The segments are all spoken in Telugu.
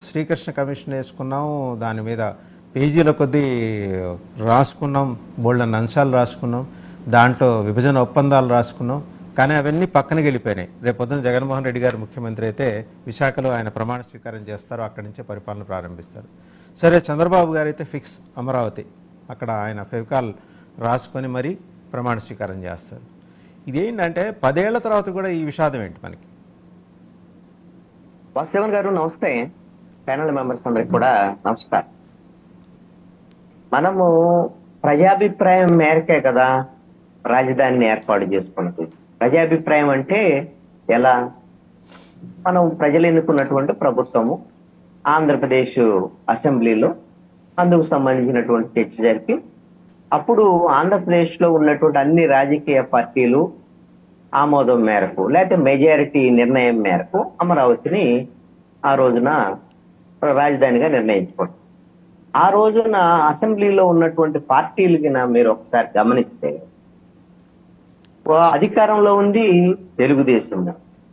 శ్రీకృష్ణ కమిషన్ వేసుకున్నాం, దాని మీద పేజీల కొద్దీ రాసుకున్నాం, బోల్డన్ అంశాలు రాసుకున్నాం, దాంట్లో విభజన ఒప్పందాలు రాసుకున్నాం. కానీ అవన్నీ పక్కనకి వెళ్ళిపోయినాయి. రేపొద్దున జగన్మోహన్ రెడ్డి గారు ముఖ్యమంత్రి అయితే విశాఖలో ఆయన ప్రమాణ స్వీకారం చేస్తారు, అక్కడి నుంచే పరిపాలన ప్రారంభిస్తారు. సరే, చంద్రబాబు గారు అయితే ఫిక్స్ అమరావతి, అక్కడ ఆయన ఫెవికాల్ రాసుకొని మరీ ప్రమాణ స్వీకారం చేస్తారు. ఇదేంటంటే 10 ఏళ్ల తర్వాత కూడా ఈ విషాదం ఏంటి మనకి? వాసుదేవన్ గారు నమస్తే. ప్యానల్ మెంబర్స్ అందరికి కూడా నమస్కారం. మనము ప్రజాభిప్రాయం మేరకే కదా రాజధానిని ఏర్పాటు చేసుకున్నది. ప్రజాభిప్రాయం అంటే ఎలా? మనం ప్రజలు ఎన్నుకున్నటువంటి ప్రభుత్వము ఆంధ్రప్రదేశ్ అసెంబ్లీలో అందుకు సంబంధించినటువంటి చర్చ జరిపి అప్పుడు ఆంధ్రప్రదేశ్ లో ఉన్నటువంటి అన్ని రాజకీయ పార్టీలు ఆమోదం మేరకు లేకపోతే మెజారిటీ నిర్ణయం మేరకు అమరావతిని ఆ రోజున రాజధానిగా నిర్ణయించుకోండి. ఆ రోజున అసెంబ్లీలో ఉన్నటువంటి పార్టీలకి మీరు ఒకసారి గమనిస్తే అధికారంలో ఉంది తెలుగుదేశం,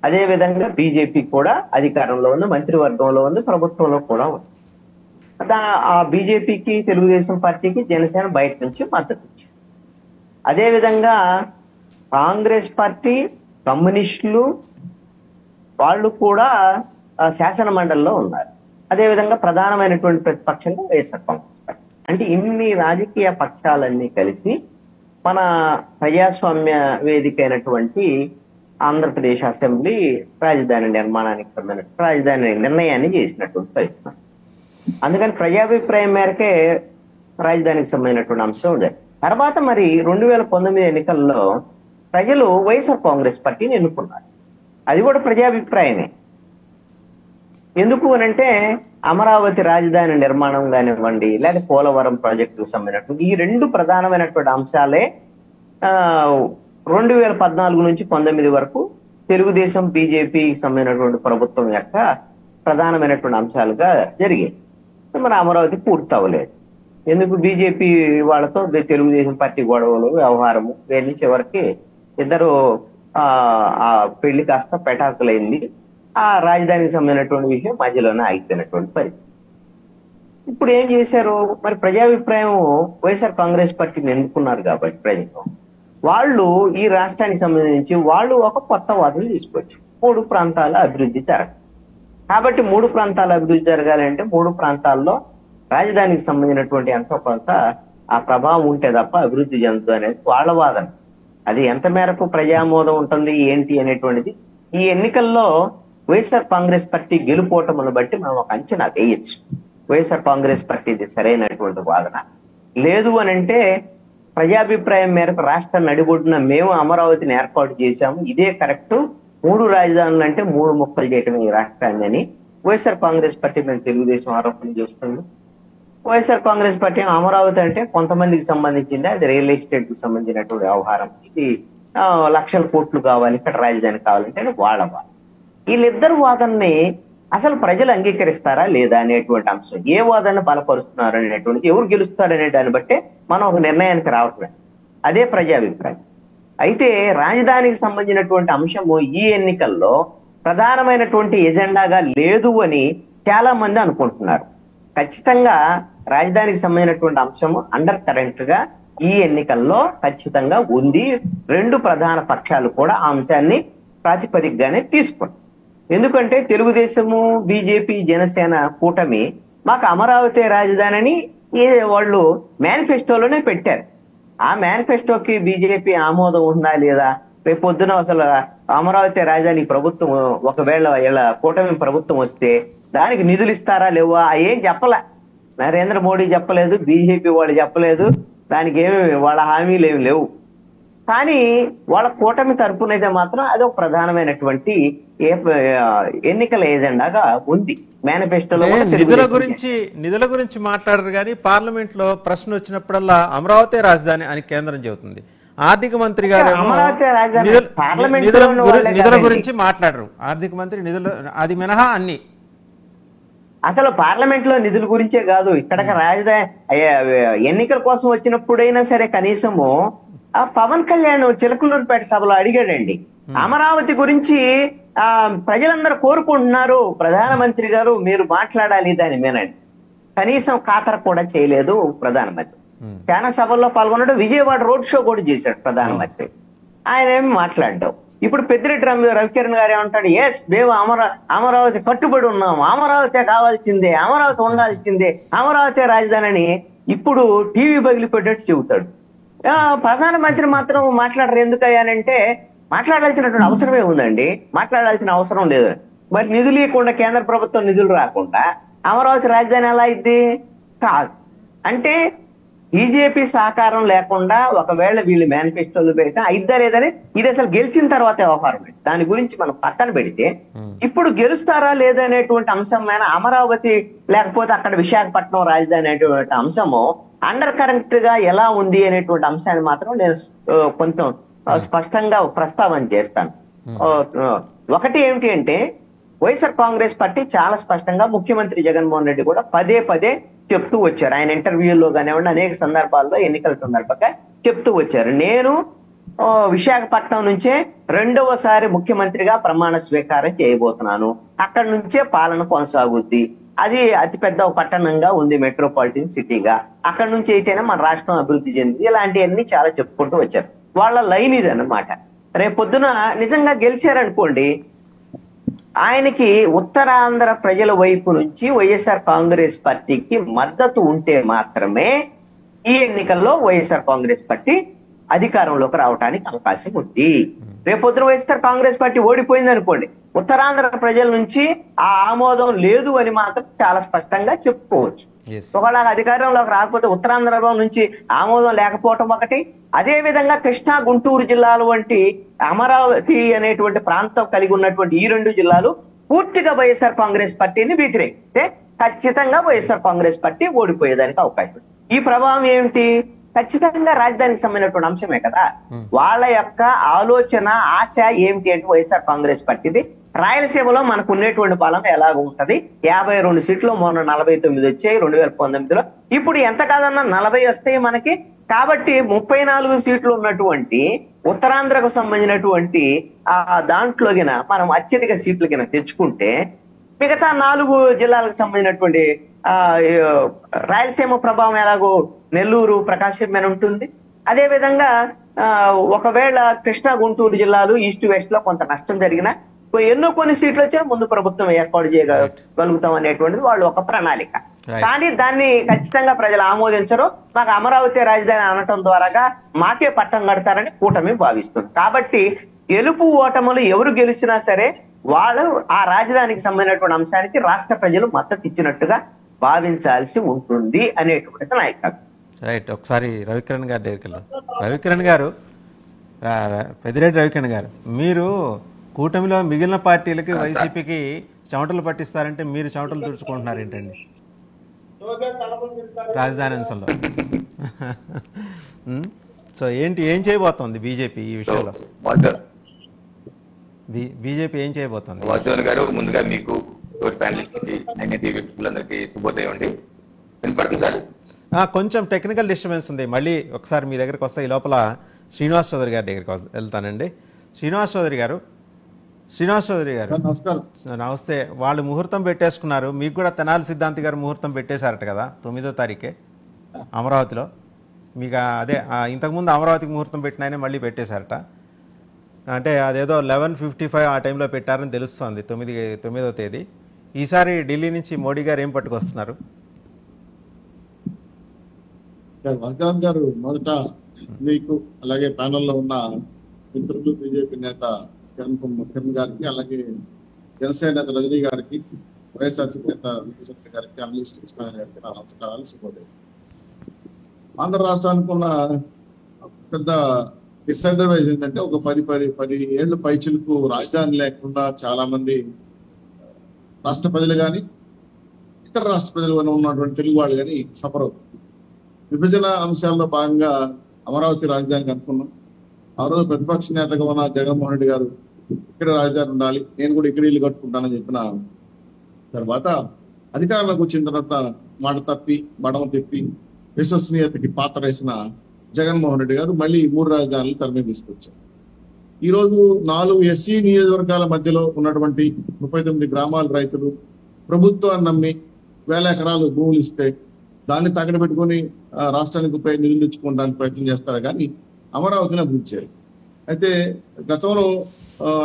అదే విధంగా బీజేపీ కూడా అధికారంలో ఉంది, మంత్రివర్గంలో ఉంది, ప్రభుత్వంలో కూడా ఉంది. ఆ బీజేపీకి తెలుగుదేశం పార్టీకి జనసేన బయట నుంచి మద్దతు ఇచ్చింది. అదే విధంగా కాంగ్రెస్ పార్టీ, కమ్యూనిస్టులు వాళ్ళు కూడా శాసన మండలిలో ఉన్నారు. అదేవిధంగా ప్రధానమైనటువంటి ప్రతిపక్షంగా వైఎస్ఆర్ కాంగ్రెస్ పార్టీ. అంటే ఇన్ని రాజకీయ పక్షాలన్నీ కలిసి మన ప్రజాస్వామ్య వేదిక అయినటువంటి ఆంధ్రప్రదేశ్ అసెంబ్లీ రాజధాని నిర్మాణానికి సంబంధించిన రాజధాని నిర్ణయాన్ని చేసినటువంటి ప్రయత్నం. అందుకని ప్రజాభిప్రాయం మేరకే రాజధానికి సంబంధించినటువంటి అంశం ఉంది. తర్వాత మరి 2019 ఎన్నికల్లో ప్రజలు వైఎస్ఆర్ కాంగ్రెస్ పార్టీని ఎన్నుకున్నారు. అది కూడా ప్రజాభిప్రాయమే. ఎందుకు అనంటే అమరావతి రాజధాని నిర్మాణం కానివ్వండి, లేదా పోలవరం ప్రాజెక్టుకు సంబంధించినటువంటి ఈ రెండు ప్రధానమైనటువంటి అంశాలే 2014 నుంచి 19 వరకు తెలుగుదేశం బీజేపీకి సంబంధించినటువంటి ప్రభుత్వం యొక్క ప్రధానమైనటువంటి అంశాలుగా జరిగాయి. మరి అమరావతి పూర్తి అవ్వలేదు. ఎందుకు? బీజేపీ వాళ్ళతో తెలుగుదేశం పార్టీ గొడవలు, వ్యవహారము, ఇవన్నీ చివరికి ఇద్దరు ఆ పెళ్లి కాస్త పెటాకులైంది. ఆ రాజధానికి సంబంధించినటువంటి విషయం మధ్యలోనే ఆగిపోయినటువంటి పరిస్థితి. ఇప్పుడు ఏం చేశారు? మరి ప్రజాభిప్రాయం వైఎస్ఆర్ కాంగ్రెస్ పార్టీని ఎన్నుకున్నారు కాబట్టి ప్రజలు వాళ్ళు ఈ రాష్ట్రానికి సంబంధించి వాళ్ళు ఒక కొత్త వాదన తీసుకొచ్చి 3 ప్రాంతాల అభివృద్ధి జరగాలి. కాబట్టి 3 ప్రాంతాల అభివృద్ధి జరగాలంటే 3 ప్రాంతాల్లో రాజధానికి సంబంధించినటువంటి ఎంతో కొంత ఆ ప్రభావం ఉంటే తప్ప అభివృద్ధి చెందుతుంది అనేది వాళ్ళ వాదన. అది ఎంత మేరకు ప్రజామోదం ఉంటుంది ఏంటి అనేటువంటిది ఈ ఎన్నికల్లో వైఎస్ఆర్ కాంగ్రెస్ పార్టీ గెలుపోవటమును బట్టి మనం ఒక అంచనా వేయచ్చు. వైఎస్ఆర్ కాంగ్రెస్ పార్టీది సరైనటువంటి వాదన లేదు అని అంటే ప్రజాభిప్రాయం మేరకు రాష్ట్ర నడిబొడ్డున మేము అమరావతిని ఏర్పాటు చేశాము, ఇదే కరెక్ట్, 3 రాజధానులు అంటే 3 ముక్కలు చేయటమే ఈ రాష్ట్రాన్ని అని వైఎస్ఆర్ కాంగ్రెస్ పార్టీ మేము తెలుగుదేశం ఆరోపణ చేస్తుంది. వైఎస్ఆర్ కాంగ్రెస్ పార్టీ అమరావతి అంటే కొంతమందికి సంబంధించింది, అది రియల్ ఎస్టేట్ కు సంబంధించినటువంటి వ్యవహారం, ఇది లక్షల కోట్లు కావాలి, ఇక్కడ రాజధాని కావాలంటే వాళ్ళ వాదన. వీళ్ళిద్దరు వాదనని అసలు ప్రజలు అంగీకరిస్తారా లేదా అనేటువంటి అంశం, ఏ వాదన బలపరుస్తున్నారు అనేటువంటిది, ఎవరు గెలుస్తారు అనే దాన్ని బట్టే మనం ఒక నిర్ణయానికి రావట్లేదు. అదే ప్రజాభిప్రాయం. అయితే రాజధానికి సంబంధించినటువంటి అంశము ఈ ఎన్నికల్లో ప్రధానమైనటువంటి ఎజెండాగా లేదు అని చాలా మంది అనుకుంటున్నారు. ఖచ్చితంగా రాజధానికి సంబంధించినటువంటి అంశము అండర్ కరెంట్ గా ఈ ఎన్నికల్లో ఖచ్చితంగా ఉంది. 2 ప్రధాన పక్షాలు కూడా ఆ అంశాన్ని ప్రాతిపదికగానే తీసుకుంటారు. ఎందుకంటే తెలుగుదేశము, బీజేపీ, జనసేన కూటమి మాకు అమరావతి రాజధానిని వాళ్ళు మేనిఫెస్టోలోనే పెట్టారు. ఆ మేనిఫెస్టోకి బీజేపీ ఆమోదం ఉందా లేదా? రేపు పొద్దున అసలు అమరావతి రాజధాని ప్రభుత్వం ఒకవేళ ఇలా కూటమి ప్రభుత్వం వస్తే దానికి నిధులు ఇస్తారా లేవా ఏం చెప్పలే. నరేంద్ర మోడీ చెప్పలేదు, బీజేపీ వాళ్ళు చెప్పలేదు, దానికి ఏమి వాళ్ళ హామీలు ఏమి లేవు. కానీ వాళ్ళ కూటమి తరపునైతే మాత్రం అది ఒక ప్రధానమైనటువంటి ఎన్నికల ఏజెండాగా ఉంది మేనిఫెస్టోలో. నిధుల గురించి మాట్లాడరు కానీ పార్లమెంట్ లో ప్రశ్న వచ్చినప్పుడల్లా అమరావతి రాజధాని అని కేంద్రం చెబుతుంది. ఆర్థిక మంత్రి గారు నిధుల గురించి మాట్లాడరు. ఆర్థిక మంత్రి నిధులు అది మినహా అన్ని. అసలు పార్లమెంట్ లో నిధుల గురించే కాదు, ఇక్కడ రాజధాని ఎన్నికల కోసం వచ్చినప్పుడైనా సరే కనీసము ఆ పవన్ కళ్యాణ్ చిలకలూరుపేట సభలో అడిగాడండి, అమరావతి గురించి ప్రజలందరూ కోరుకుంటున్నారు ప్రధానమంత్రి గారు మీరు మాట్లాడాలి దాని మీనండి. కనీసం ఖాతరు కూడా చేయలేదు ప్రధానమంత్రి. చాలా సభల్లో పాల్గొన్నాడు, విజయవాడ రోడ్ షో కూడా చేశాడు ప్రధానమంత్రి. ఆయన ఏమి మాట్లాడ్డావు. ఇప్పుడు పెద్దిరెడ్డి రవికిరణ్ గారు ఏమంటాడు, ఎస్ మేము అమరావతి కట్టుబడి ఉన్నాము, అమరావతి కావాల్సిందే, అమరావతి ఉండాల్సిందే, అమరావతి రాజధాని అని ఇప్పుడు టీవీ పగిలిపెట్టేట్టు చెబుతాడు. ప్రధానమంత్రి మాత్రం మాట్లాడరు. ఎందుకయ్యానంటే మాట్లాడాల్సినటువంటి అవసరమే ఉందండి, మాట్లాడాల్సిన అవసరం లేదు. మరి నిధులు ఇవ్వకుండా, కేంద్ర ప్రభుత్వం నిధులు రాకుండా అమరావతి రాజధాని ఎలా అయింది? కాదు. అంటే బీజేపీ సహకారం లేకుండా ఒకవేళ వీళ్ళు మేనిఫెస్టోలు పెడితే అయిద్దా లేదని, ఇది అసలు గెలిచిన తర్వాత వ్యవహారం. దాని గురించి మనం పక్కన పెడితే ఇప్పుడు గెలుస్తారా లేదనేటువంటి అంశం మీద అమరావతి లేకపోతే అక్కడ విశాఖపట్నం రాజధాని అనేటువంటి అంశము అండర్ కరెంట్ గా ఎలా ఉంది అనేటువంటి అంశాన్ని మాత్రం నేను కొంచెం స్పష్టంగా ప్రస్తావన చేస్తాను. ఒకటి ఏమిటి అంటే వైఎస్ఆర్ కాంగ్రెస్ పార్టీ చాలా స్పష్టంగా ముఖ్యమంత్రి జగన్మోహన్ రెడ్డి కూడా పదే పదే చెప్తూ వచ్చారు. ఆయన ఇంటర్వ్యూల్లో కానివ్వండి, అనేక సందర్భాల్లో, ఎన్నికల సందర్భంగా చెప్తూ వచ్చారు, నేను విశాఖపట్నం నుంచే రెండవసారి ముఖ్యమంత్రిగా ప్రమాణ స్వీకారం చేయబోతున్నాను, అక్కడి నుంచే పాలన కొనసాగుద్ది, అది అతిపెద్ద పట్టణంగా ఉంది, మెట్రోపాలిటన్ సిటీగా, అక్కడ నుంచి అయితేనే మన రాష్ట్రం అభివృద్ధి చెందింది, ఇలాంటివన్నీ చాలా చెప్పుకుంటూ వచ్చారు. వాళ్ళ లైన్ ఇది అన్నమాట. రేపొద్దున నిజంగా గెలిచారనుకోండి, ఆయనకి ఉత్తరాంధ్ర ప్రజల వైపు నుంచి వైఎస్ఆర్ కాంగ్రెస్ పార్టీకి మద్దతు ఉంటే మాత్రమే ఈ ఎన్నికల్లో వైఎస్ఆర్ కాంగ్రెస్ పార్టీ అధికారంలోకి రావడానికి అవకాశం ఉంది. రేపొద్దున వైఎస్ఆర్ కాంగ్రెస్ పార్టీ ఓడిపోయింది అనుకోండి, ఉత్తరాంధ్ర ప్రజల నుంచి ఆ ఆమోదం లేదు అని మాత్రం చాలా స్పష్టంగా చెప్పుకోవచ్చు. ఒకవేళ అధికారంలోకి రాకపోతే ఉత్తరాంధ్రలో నుంచి ఆమోదం లేకపోవటం ఒకటి, అదే విధంగా కృష్ణా గుంటూరు జిల్లాలు వంటి అమరావతి అనేటువంటి ప్రాంతం కలిగి ఉన్నటువంటి ఈ రెండు జిల్లాలు పూర్తిగా వైఎస్ఆర్ కాంగ్రెస్ పార్టీని వ్యతిరేకిస్తే ఖచ్చితంగా వైఎస్ఆర్ కాంగ్రెస్ పార్టీ ఓడిపోయేదానికి అవకాశం. ఈ ప్రభావం ఏమిటి? ఖచ్చితంగా రాజధానికి సంబంధించినటువంటి అంశమే కదా. వాళ్ళ యొక్క ఆలోచన, ఆశ ఏమిటి అంటే వైఎస్ఆర్ కాంగ్రెస్ పార్టీది రాయలసీమలో మనకు ఉన్నటువంటి బలం ఎలాగ ఉంటది, 52 సీట్లు మొన్న 49 వచ్చాయి 2019లో, ఇప్పుడు ఎంత కాదన్నా 40 వస్తాయి మనకి. కాబట్టి 34 సీట్లు ఉన్నటువంటి ఉత్తరాంధ్రకు సంబంధించినటువంటి దాంట్లో గిన మనం అత్యధిక సీట్లు గిన తెచ్చుకుంటే మిగతా 4 జిల్లాలకు సంబంధించినటువంటి రాయలసీమ ప్రభావం ఎలాగో నెల్లూరు, ప్రకాశం మీద ఉంటుంది. అదే విధంగా ఒకవేళ కృష్ణా గుంటూరు జిల్లాలు ఈస్ట్ వెస్ట్ లో కొంత నష్టం జరిగినా ఎన్నో కొన్ని సీట్లు వచ్చా ముందు ప్రభుత్వం ఏర్పాటు చేయగలుగుతాం అనేటువంటిది వాళ్ళు ఒక ప్రణాళిక. కానీ దాన్ని ఖచ్చితంగా ప్రజలు ఆమోదించరు. మాకు అమరావతి రాజధాని అనటం ద్వారాగా మాకే పట్టం కడతారని కూటమి భావిస్తుంది. కాబట్టి గెలుపు ఓటములు ఎవరు గెలిచినా సరే వాళ్ళు ఆ రాజధానికి సంబంధించినటువంటి అంశానికి రాష్ట్ర ప్రజలు మద్దతు ఇచ్చినట్టుగా భావించాల్సి ఉంటుంది అనేటువంటిది నా యొక్క. రైట్. ఒకసారి రవికిరణ్ గారి దగ్గరికి వెళ్దాం. రవికిరణ్ గారు, పెద్దిరెడ్డి రవికిరణ్ గారు, మీరు కూటమిలో మిగిలిన పార్టీలకి వైసీపీకి చెమటలు పట్టిస్తారంటే మీరు చెమటలు తుడుచుకుంటున్నారు ఏంటండి రాజధాని అంశంలో? సో ఏం చేయబోతోంది బీజేపీ ఈ విషయంలో? బీజేపీ ఏం చేయబోతోంది? వాసుదేవన్ గారు, ముందుగా మీకు శుభోదయం అండి. వినపడుతుంది సార్? కొంచెం టెక్నికల్ డిస్టర్బెన్స్ ఉంది. మళ్ళీ ఒకసారి మీ దగ్గరికి వస్తే ఈ లోపల శ్రీనివాస్ చౌదరి గారి దగ్గరికి వెళ్తానండి. శ్రీనివాస్ చౌదరి గారు, నమస్తే. వాళ్ళు ముహూర్తం పెట్టేసుకున్నారు. మీకు కూడా తెనాలి సిద్ధాంతి గారు ముహూర్తం పెట్టేశారట కదా 9వ తారీఖే అమరావతిలో. మీకు అదే ఇంతకుముందు అమరావతికి ముహూర్తం పెట్టినాయనే మళ్ళీ పెట్టేశారట. అంటే అదేదో 11:55 ఆ టైంలో పెట్టారని తెలుస్తోంది, 9వ తేదీ. ఈసారి ఢిల్లీ నుంచి మోడీ గారు ఏం పట్టుకొస్తున్నారు? వాసుదేవన్ గారు, మొదట మీకు అలాగే ప్యానెల్లో ఉన్న మిత్రులు, బీజేపీ నేత కిరణ్ గారికి, అలాగే జనసేన నేత రజనీ గారికి, వైఎస్ఆర్సీపీ నేత విజయశంకర్ గారికి, అనలిస్ట్ ఇస్మాయిల్ గారికి నా నమస్కారాలు, శుభోదయం. ఆంధ్ర రాష్ట్రానికి ఉన్న పెద్ద డిసడ్వాంటేజ్ ఏంటంటే ఒక 10 ఏళ్ళు పైచిలకు రాజధాని లేకుండా చాలా మంది రాష్ట్ర ప్రజలు కానీ ఇతర రాష్ట్ర ప్రజలు ఉన్నటువంటి తెలుగు వాళ్ళు కానీ సఫర్ అవుతుంది. విభజన అంశాల్లో భాగంగా అమరావతి రాజధానికి అనుకున్నాం. ఆ రోజు ప్రతిపక్ష నేతగా ఉన్న జగన్మోహన్ రెడ్డి గారు ఇక్కడ రాజధాని ఉండాలి, నేను కూడా ఇక్కడ ఇల్లు కట్టుకుంటానని చెప్పిన తర్వాత అధికారంలోకి వచ్చిన తర్వాత మాట తప్పి మడమ తిప్పి విశ్వసనీయతకి పాత్ర వేసిన జగన్మోహన్ రెడ్డి గారు మళ్ళీ 3 రాజధానులు తెర మీద తీసుకొచ్చారు. ఈరోజు 4 ఎస్సీ నియోజకవర్గాల మధ్యలో ఉన్నటువంటి 39 గ్రామాల రైతులు ప్రభుత్వాన్ని నమ్మి 1000 ఎకరాలు భూములు ఇస్తే దాన్ని తగ్గడ పెట్టుకొని రాష్ట్రానికి నిధులు తెచ్చుకోవడానికి ప్రయత్నం చేస్తారు కానీ అమరావతిని అభివృద్ధి చేయాలి. అయితే గతంలో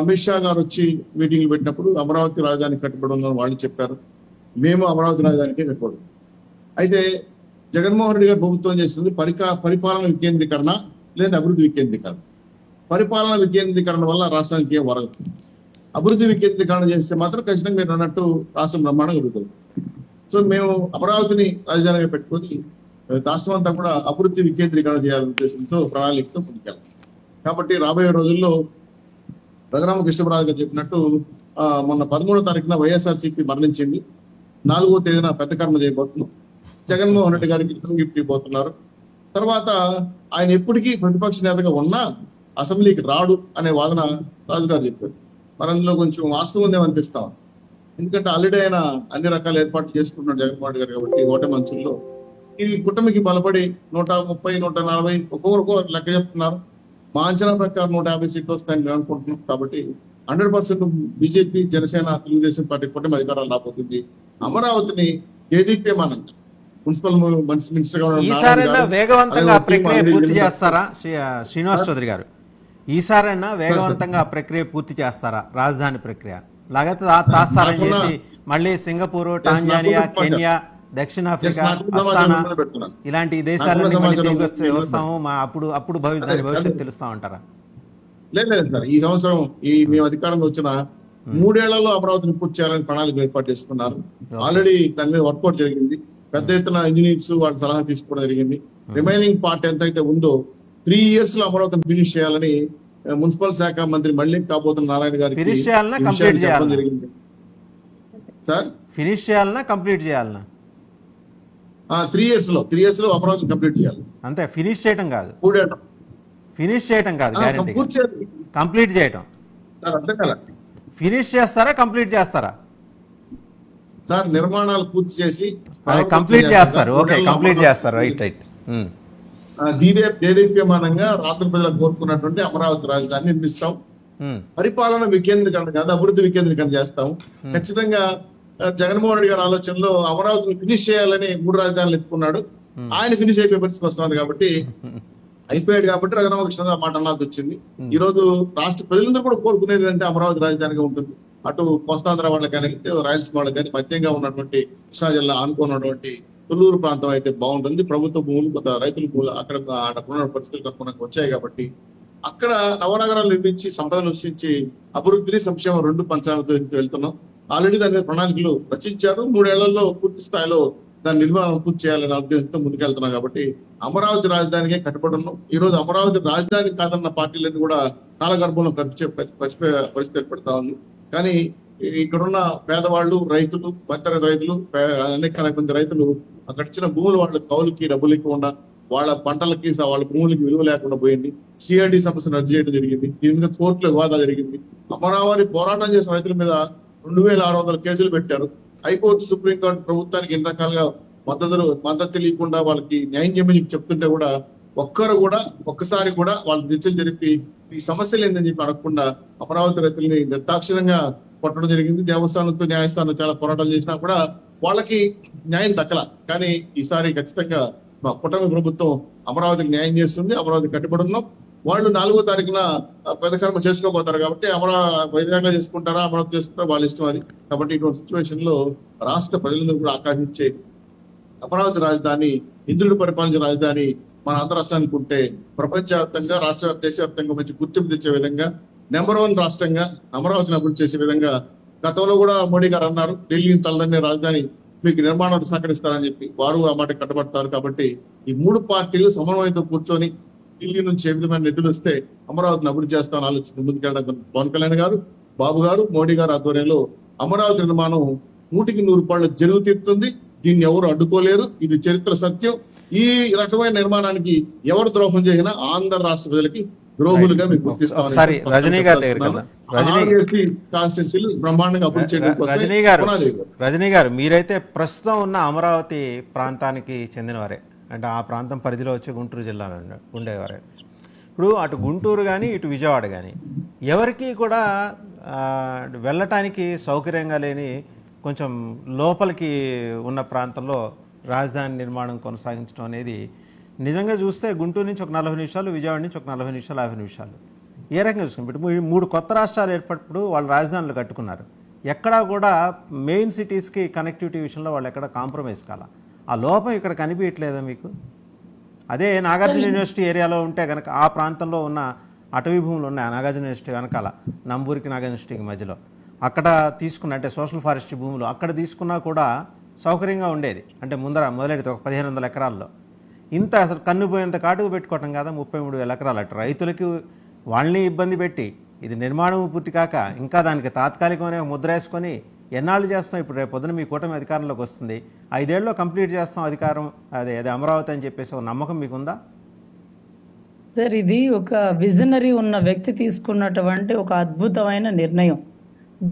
అమిత్ షా గారు వచ్చి మీటింగ్లు పెట్టినప్పుడు అమరావతి రాజధాని కట్టుబడి ఉందని వాళ్ళు చెప్పారు. మేము అమరావతి రాజధానికే కట్టుబడి. అయితే జగన్మోహన్ రెడ్డి గారు ప్రభుత్వం చేస్తుంది పరిపాలన వికేంద్రీకరణ లేదా అభివృద్ధి వికేంద్రీకరణ. పరిపాలన వికేంద్రీకరణ వల్ల రాష్ట్రానికి ఏం వరగదు. అభివృద్ధి వికేంద్రీకరణ చేస్తే మాత్రం ఖచ్చితంగా మీరు అన్నట్టు రాష్ట్రం బ్రహ్మాండంగా జరుగుతుంది. సో మేము అమరావతిని రాజధానిగా పెట్టుకొని రాష్ట్రం అంతా కూడా అభివృద్ధి వికేంద్రీకరణ చేయాలనే ఉద్దేశంతో ప్రణాళికతో ముందుకెళ్ళాం. కాబట్టి రాబోయే రోజుల్లో రఘురామకృష్ణరాజు గారు చెప్పినట్టు మొన్న 13వ తారీఖున వైఎస్ఆర్సీపీ మరణించింది. 4వ తేదీన పెద్ద కర్మ చేయబోతున్నాం. జగన్మోహన్ రెడ్డి గారికి గిఫ్ట్ ఇవ్వబోతున్నారు. తర్వాత ఆయన ఎప్పటికీ ప్రతిపక్ష నేతగా ఉన్నా అసెంబ్లీకి రాడు అనే వాదన రాజు గారు చెప్పారు. మరి అందులో కొంచెం వాస్తవం ఉందేమనిపిస్తాం. ఎందుకంటే ఆల్రెడీ ఆయన అన్ని రకాల ఏర్పాట్లు చేసుకుంటున్నాడు జగన్మోహన్ రెడ్డి గారు. కాబట్టి ఓటమి అంచుల్లో ఈ కూటమికి బలపడి 130, 140 ఒక్కొక్కరికో లెక్క చెప్తున్నారు. మా అంచనా ప్రకారం 150 సీట్లు వస్తాయని మేము అనుకుంటున్నాం. కాబట్టి 100% బీజేపీ, జనసేన, తెలుగుదేశం పార్టీ కూటమి అధికారాలు రాబోతుంది. అమరావతిని దేదీప్యమానంగా మున్సిపల్ మినిస్టర్ ఈసారైనా వేగవంతంగా ప్రక్రియ పూర్తి చేస్తారా శ్రీనివాస్ చౌదరి గారు? ఈసారైనా వేగవంతంగా ప్రక్రియ పూర్తి చేస్తారా రాజధాని ప్రక్రియ? లేకపోతే తాత్సారం చేసి మళ్ళీ సింగపూర్, టాంజానియా, కెన్యా, దక్షిణాఫ్రికా, అస్తానా ఇలాంటి దేశాలన్నీ వస్తాము అప్పుడు దాని భవిష్యత్తు తెలుస్తా ఉంటారా? లేదు సార్, ఈ సంవత్సరం మేము అధికారంలో వచ్చిన 3 ఏళ్లలో అమరావతిని పూర్తి చేయాలని ప్రణాళిక ఏర్పాటు చేసుకున్నారు. ఆల్రెడీ దాని మీద వర్కౌట్ జరిగింది. పెద్ద ఎత్తున ఇంజనీర్స్ వాళ్ళ సలహా తీసుకోవడం జరిగింది. రిమైనింగ్ పార్ట్ ఎంతైతే ఉందో 3 years లో అమరావతిని ఫినిష్ చేయాలని మున్సిపల్ శాఖ మంత్రి మళ్ళీ కాబోతున్న నారాయణ గారికి చెప్పడం జరిగింది. సార్ ఫినిష్ చేయాలన్నా కంప్లీట్ చేయాలన్నా? 3 years లో అమరావతిని కంప్లీట్ చేయాలి. అంతే, ఫినిష్ చేయడం కాదు. 3 ఏళ్ళు ఫినిష్ చేయటం కాదు, కంప్లీట్ చేయటం. సార్ అర్థం కదా, ఫినిష్ చేస్తారా కంప్లీట్ చేస్తారా? సార్ నిర్మాణాలు పూర్తి చేసి కంప్లీట్ చేస్తారు. ఓకే, కంప్లీట్ చేస్తారు. రైట్. దేదీప్యమానంగా రాష్ట్ర ప్రజలకు కోరుకున్నటువంటి అమరావతి రాజధాని నిర్మిస్తాం. పరిపాలన వికేంద్రీకరణ కాదు, అభివృద్ధి వికేంద్రీకరణ చేస్తాం. ఖచ్చితంగా జగన్మోహన్ రెడ్డి గారి ఆలోచనలో అమరావతిని ఫినిష్ చేయాలని 3 రాజధానులు ఎత్తుకున్నాడు. ఆయన ఫినిష్ అయిపోయే పరిస్థితికి వస్తుంది కాబట్టి రఘురామకృష్ణ మాట అనాల్సి వచ్చింది. ఈ రోజు రాష్ట్ర ప్రజలందరూ కూడా కోరుకునేది అంటే అమరావతి రాజధానిగా ఉంటుంది. అటు కోస్తాంధ్ర వాళ్ళకి కానీ, రాయలసీమ వాళ్ళకి కానీ, మధ్యంగా ఉన్నటువంటి కృష్ణా జిల్లా ఆనుకున్నటువంటి తొల్లూరు ప్రాంతం అయితే బాగుంటుంది. ప్రభుత్వ భూములు, కొంత రైతుల భూములు అక్కడ ఉన్న పరిస్థితులకు అనుగుణంగా వచ్చాయి కాబట్టి అక్కడ నవనగరాలు నిర్మించి సంపదను సృష్టించి అభివృద్ధిని, సంక్షేమం 2 పంచాలతో వెళ్తున్నాం. ఆల్రెడీ దాని మీద ప్రణాళికలు రచించారు. 3 ఏళ్లలో పూర్తి స్థాయిలో దాని నిర్మాణం పూర్తి చేయాలనే ఉద్దేశంతో ముందుకెళ్తున్నాం. కాబట్టి అమరావతి రాజధానికే కట్టుబడి ఉన్నాం. ఈ రోజు అమరావతి రాజధాని కాదన్న పార్టీలన్నీ కూడా కాలగర్భంలో పరిస్థితి ఏర్పడతా ఉంది. కానీ ఇక్కడున్న పేదవాళ్ళు, రైతులు, మధ్యతరగతి రైతులు, అనేక మంది రైతులు అక్కడ ఇచ్చిన భూములు వాళ్ళ కౌలుకి డబ్బులు ఇవ్వకుండా, వాళ్ళ పంటలకి, వాళ్ళ భూములకి విలువ లేకుండా పోయింది. సిఆర్డి సమస్యను రద్దు చేయడం జరిగింది. దీని మీద కోర్టులో వివాదాలు జరిగింది. అమరావతి పోరాటం చేసిన రైతుల మీద 2600 కేసులు పెట్టారు. హైకోర్టు, సుప్రీంకోర్టు ప్రభుత్వానికి ఎన్ని రకాలుగా మద్దతు తెలియకుండా వాళ్ళకి న్యాయం చేయమని చెప్తుంటే కూడా ఒక్కసారి కూడా వాళ్ళు చర్చలు జరిపి ఈ సమస్యలు ఏందని చెప్పి అడగకుండా అమరావతి రైతుల్ని నిర్దాక్షిణ్యంగా కొట్టడం జరిగింది. దేవస్థానంతో న్యాయస్థానం చాలా పోరాటాలు చేసినా కూడా వాళ్ళకి న్యాయం దక్కల. కానీ ఈసారి ఖచ్చితంగా మా కూటమి ప్రభుత్వం అమరావతికి న్యాయం చేస్తుంది. అమరావతి కట్టుబడి ఉన్నాం. వాళ్ళు 4వ తారీఖున పెద్ద కర్మ చేసుకోబోతారు కాబట్టి వైజాగ్ చేసుకుంటారా, అమరావతి చేసుకుంటారా వాళ్ళ ఇష్టం అది. కాబట్టి ఇటువంటి సిచ్యువేషన్ లో రాష్ట్ర ప్రజలందరూ కూడా ఆకాంక్షించే అమరావతి రాజధాని, ఇంద్రుడు పరిపాలించిన రాజధాని మన ఆంధ్ర రాష్ట్రానికి ఉంటే ప్రపంచవ్యాప్తంగా, దేశవ్యాప్తంగా మంచి గుర్తింపు తెచ్చే విధంగా, నెంబర్ 1 రాష్ట్రంగా అమరావతిని అభివృద్ధి చేసే విధంగా గతంలో కూడా మోడీ గారు అన్నారు, ఢిల్లీని తలదన్నే రాజధాని మీకు నిర్మాణాలు సహకరిస్తారని చెప్పి. వారు ఆ మాట కట్టబడతారు. కాబట్టి ఈ 3 పార్టీలు సమన్వయంతో కూర్చొని ఢిల్లీ నుంచి ఏ విధమైన నిధులు వస్తే అమరావతిని అభివృద్ధి చేస్తామని ఆలోచించి ముందుకెళ్ళడం పవన్ కళ్యాణ్ గారు, బాబు గారు, మోడీ గారు ఆధ్వర్యంలో అమరావతి నిర్మాణం 100% జరుగు తీరుతుంది. దీన్ని ఎవరు అడ్డుకోలేరు. ఇది చరిత్ర సత్యం. ఈ రకమైన నిర్మాణానికి ఎవరు ద్రోహం చేసినా ఆంధ్ర రాష్ట్ర ప్రజలకి ద్రోహులుగా మీకు గుర్తిస్తామని రజనీ గారు, మీరైతే ప్రస్తుతం ఉన్న అమరావతి ప్రాంతానికి చెందినవారే, అంటే ఆ ప్రాంతం పరిధిలో వచ్చే గుంటూరు జిల్లాలో ఉండేవారే. ఇప్పుడు అటు గుంటూరు కానీ, ఇటు విజయవాడ కానీ ఎవరికి కూడా వెళ్ళటానికి సౌకర్యంగా లేని కొంచెం లోపలికి ఉన్న ప్రాంతంలో రాజధాని నిర్మాణం కొనసాగించడం అనేది నిజంగా చూస్తే గుంటూరు నుంచి ఒక 40 నిమిషాలు, విజయవాడ నుంచి ఒక 40 నిమిషాలు, 50 నిమిషాలు ఏ రకంగా చూసుకుంటే 3 కొత్త రాష్ట్రాలు ఏర్పడినప్పుడు వాళ్ళు రాజధానులు కట్టుకున్నారు. ఎక్కడా కూడా మెయిన్ సిటీస్కి కనెక్టివిటీ విషయంలో వాళ్ళు ఎక్కడ కాంప్రమైజ్ కాల. ఆ లోపం ఇక్కడ కనిపించట్లేదా మీకు? అదే నాగార్జున యూనివర్సిటీ ఏరియాలో ఉంటే కనుక ఆ ప్రాంతంలో ఉన్న అటవీ భూములు ఉన్నాయి, నాగార్జున యూనివర్సిటీ వెనకాల నంబూరికి నాగార్జున యూనివర్సిటీకి మధ్యలో అక్కడ తీసుకున్న అంటే సోషల్ ఫారెస్ట్రీ భూములు అక్కడ తీసుకున్నా కూడా సౌకర్యంగా ఉండేది. అంటే మొదలెడితే ఒక 1500 ఎకరాల్లో ఇంత అసలు కన్నుపోయేంత కాటుకు పెట్టుకోవటం కదా 33,000 ఎకరాలు. అటు రైతులకి వాళ్ళని ఇబ్బంది పెట్టి ఇది నిర్మాణం పూర్తి కాక ఇంకా దానికి తాత్కాలికమైన ముద్ర వేసుకొని ఎన్నాళ్ళు చేస్తాం. ఇప్పుడు రేపు పొద్దున మీ కూటమి అధికారంలోకి వస్తుంది, 5 ఏళ్ళలో కంప్లీట్ చేస్తాం అధికారం, అదే అమరావతి అని చెప్పేసి ఒక నమ్మకం మీకుందా? సార్, ఇది ఒక విజనరీ ఉన్న వ్యక్తి తీసుకున్నటువంటి ఒక అద్భుతమైన నిర్ణయం.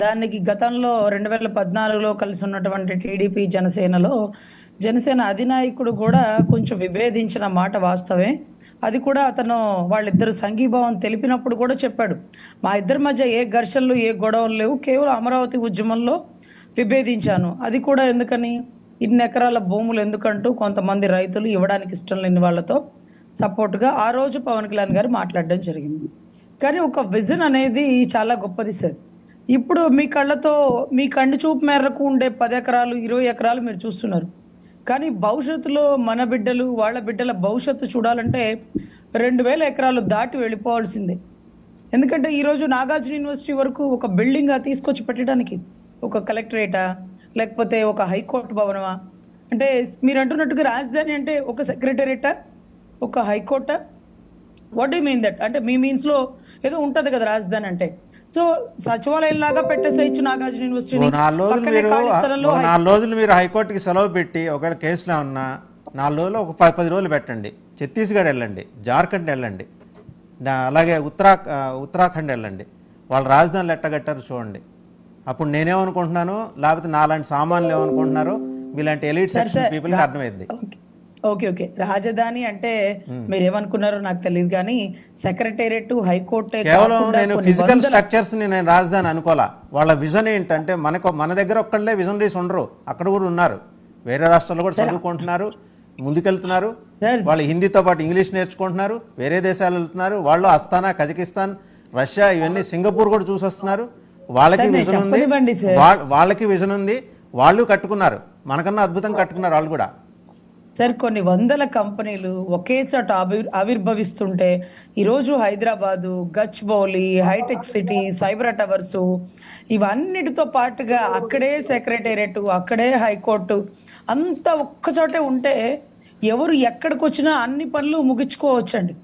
దానికి గతంలో 2014లో కలిసి ఉన్నటువంటి టీడీపీ జనసేన అధినాయకుడు కూడా కొంచెం విభేదించిన మాట వాస్తవే. అది కూడా అతను వాళ్ళిద్దరు సంఘీభావం తెలిపినప్పుడు కూడా చెప్పాడు, మా ఇద్దరి మధ్య ఏ ఘర్షణలు ఏ గొడవలు లేవు, కేవలం అమరావతి ఉద్యమంలో విభేదించాను. అది కూడా ఎందుకని, ఇన్ని ఎకరాల భూములు ఎందుకంటూ కొంతమంది రైతులు ఇవ్వడానికి ఇష్టం లేని వాళ్ళతో సపోర్ట్గా ఆ రోజు పవన్ కళ్యాణ్ గారు మాట్లాడడం జరిగింది. కానీ ఒక విజన్ అనేది చాలా గొప్పది సార్. ఇప్పుడు మీ కళ్ళతో మీ కంటి చూపు మేరకు ఉండే 10 ఎకరాలు 20 ఎకరాలు మీరు చూస్తున్నారు. కానీ భవిష్యత్తులో మన బిడ్డలు వాళ్ళ బిడ్డల భవిష్యత్తు చూడాలంటే 2000 ఎకరాలు దాటి వెళ్ళిపోవాల్సిందే. ఎందుకంటే ఈరోజు నాగార్జున యూనివర్సిటీ వరకు ఒక బిల్డింగ్ తీసుకొచ్చి పెట్టడానికి ఒక కలెక్టరేటా లేకపోతే ఒక హైకోర్టు భవనమా? అంటే మీరు అంటున్నట్టుగా రాజధాని అంటే ఒక సెక్రటరేటా, ఒక హైకోర్టా? What do mean that? అంటే మీ మీన్స్ లో ఏదో ఉంటది కదా రాజధాని అంటే. సో సచివాలయం లాగా పెట్టేసేయచ్చు నాగార్జున యూనివర్సిటీ. 4 రోజులు మీరు హైకోర్టుకి సెలవు పెట్టి ఒకవేళ కేసులో ఉన్నా 4 రోజులు ఒక 10 రోజులు పెట్టండి. ఛత్తీస్గఢ్ వెళ్ళండి, జార్ఖండ్ వెళ్ళండి, అలాగే ఉత్తరాఖండ్ వెళ్ళండి, వాళ్ళ రాజధానులు ఎట్టగట్టారు చూడండి. అప్పుడు నేనేమనుకుంటున్నాను, లేకపోతే నాలాంటి సామాన్లు ఏమనుకుంటున్నారో మీలాంటి ఎలిట్ సెక్షన్ పీపుల్కి అర్థమైంది. ఓకే, రాజధాని అంటే మీరు ఏమనుకున్నారో నాకు తెలియదు, కానీ సెక్రటేరియట్ హైకోర్టు కేవలం నేను ఫిజికల్ స్ట్రక్చర్స్ ని నేను రాజధాని అనుకోలా. వాళ్ళ విజన్ ఏంటంటే మన దగ్గర ఒక్కళ్ళే విజనరీస్ ఉండరు, అక్కడ కూడా ఉన్నారు. వేరే రాష్ట్రాల్లో కూడా చదువుకుంటున్నారు, ముందుకెళ్తున్నారు. వాళ్ళు హిందీతో పాటు ఇంగ్లీష్ నేర్చుకుంటున్నారు, వేరే దేశాలు వెళ్తున్నారు. వాళ్ళు అస్తానా, కజకిస్తాన్, రష్యా, ఇవన్నీ సింగపూర్ కూడా చూసి వస్తున్నారు. వాళ్ళకి విజన్ ఉంది, వాళ్ళకి విజన్ ఉంది, వాళ్ళు కట్టుకున్నారు, మనకన్నా అద్భుతంగా కట్టుకున్నారు వాళ్ళు కూడా. సార్, కొన్ని వందల కంపెనీలు ఒకే చోట ఆవిర్భవిస్తుంటే ఈరోజు Hyderabad, Gachibowli, hitech city, cyber towers ఇవన్నిటితో పాటుగా అక్కడే సెక్రటేరియట్, అక్కడే హైకోర్టు అంతా ఒక్కచోటే ఉంటే ఎవరు ఎక్కడికి వచ్చినా అన్ని పనులు ముగించుకోవచ్చండి.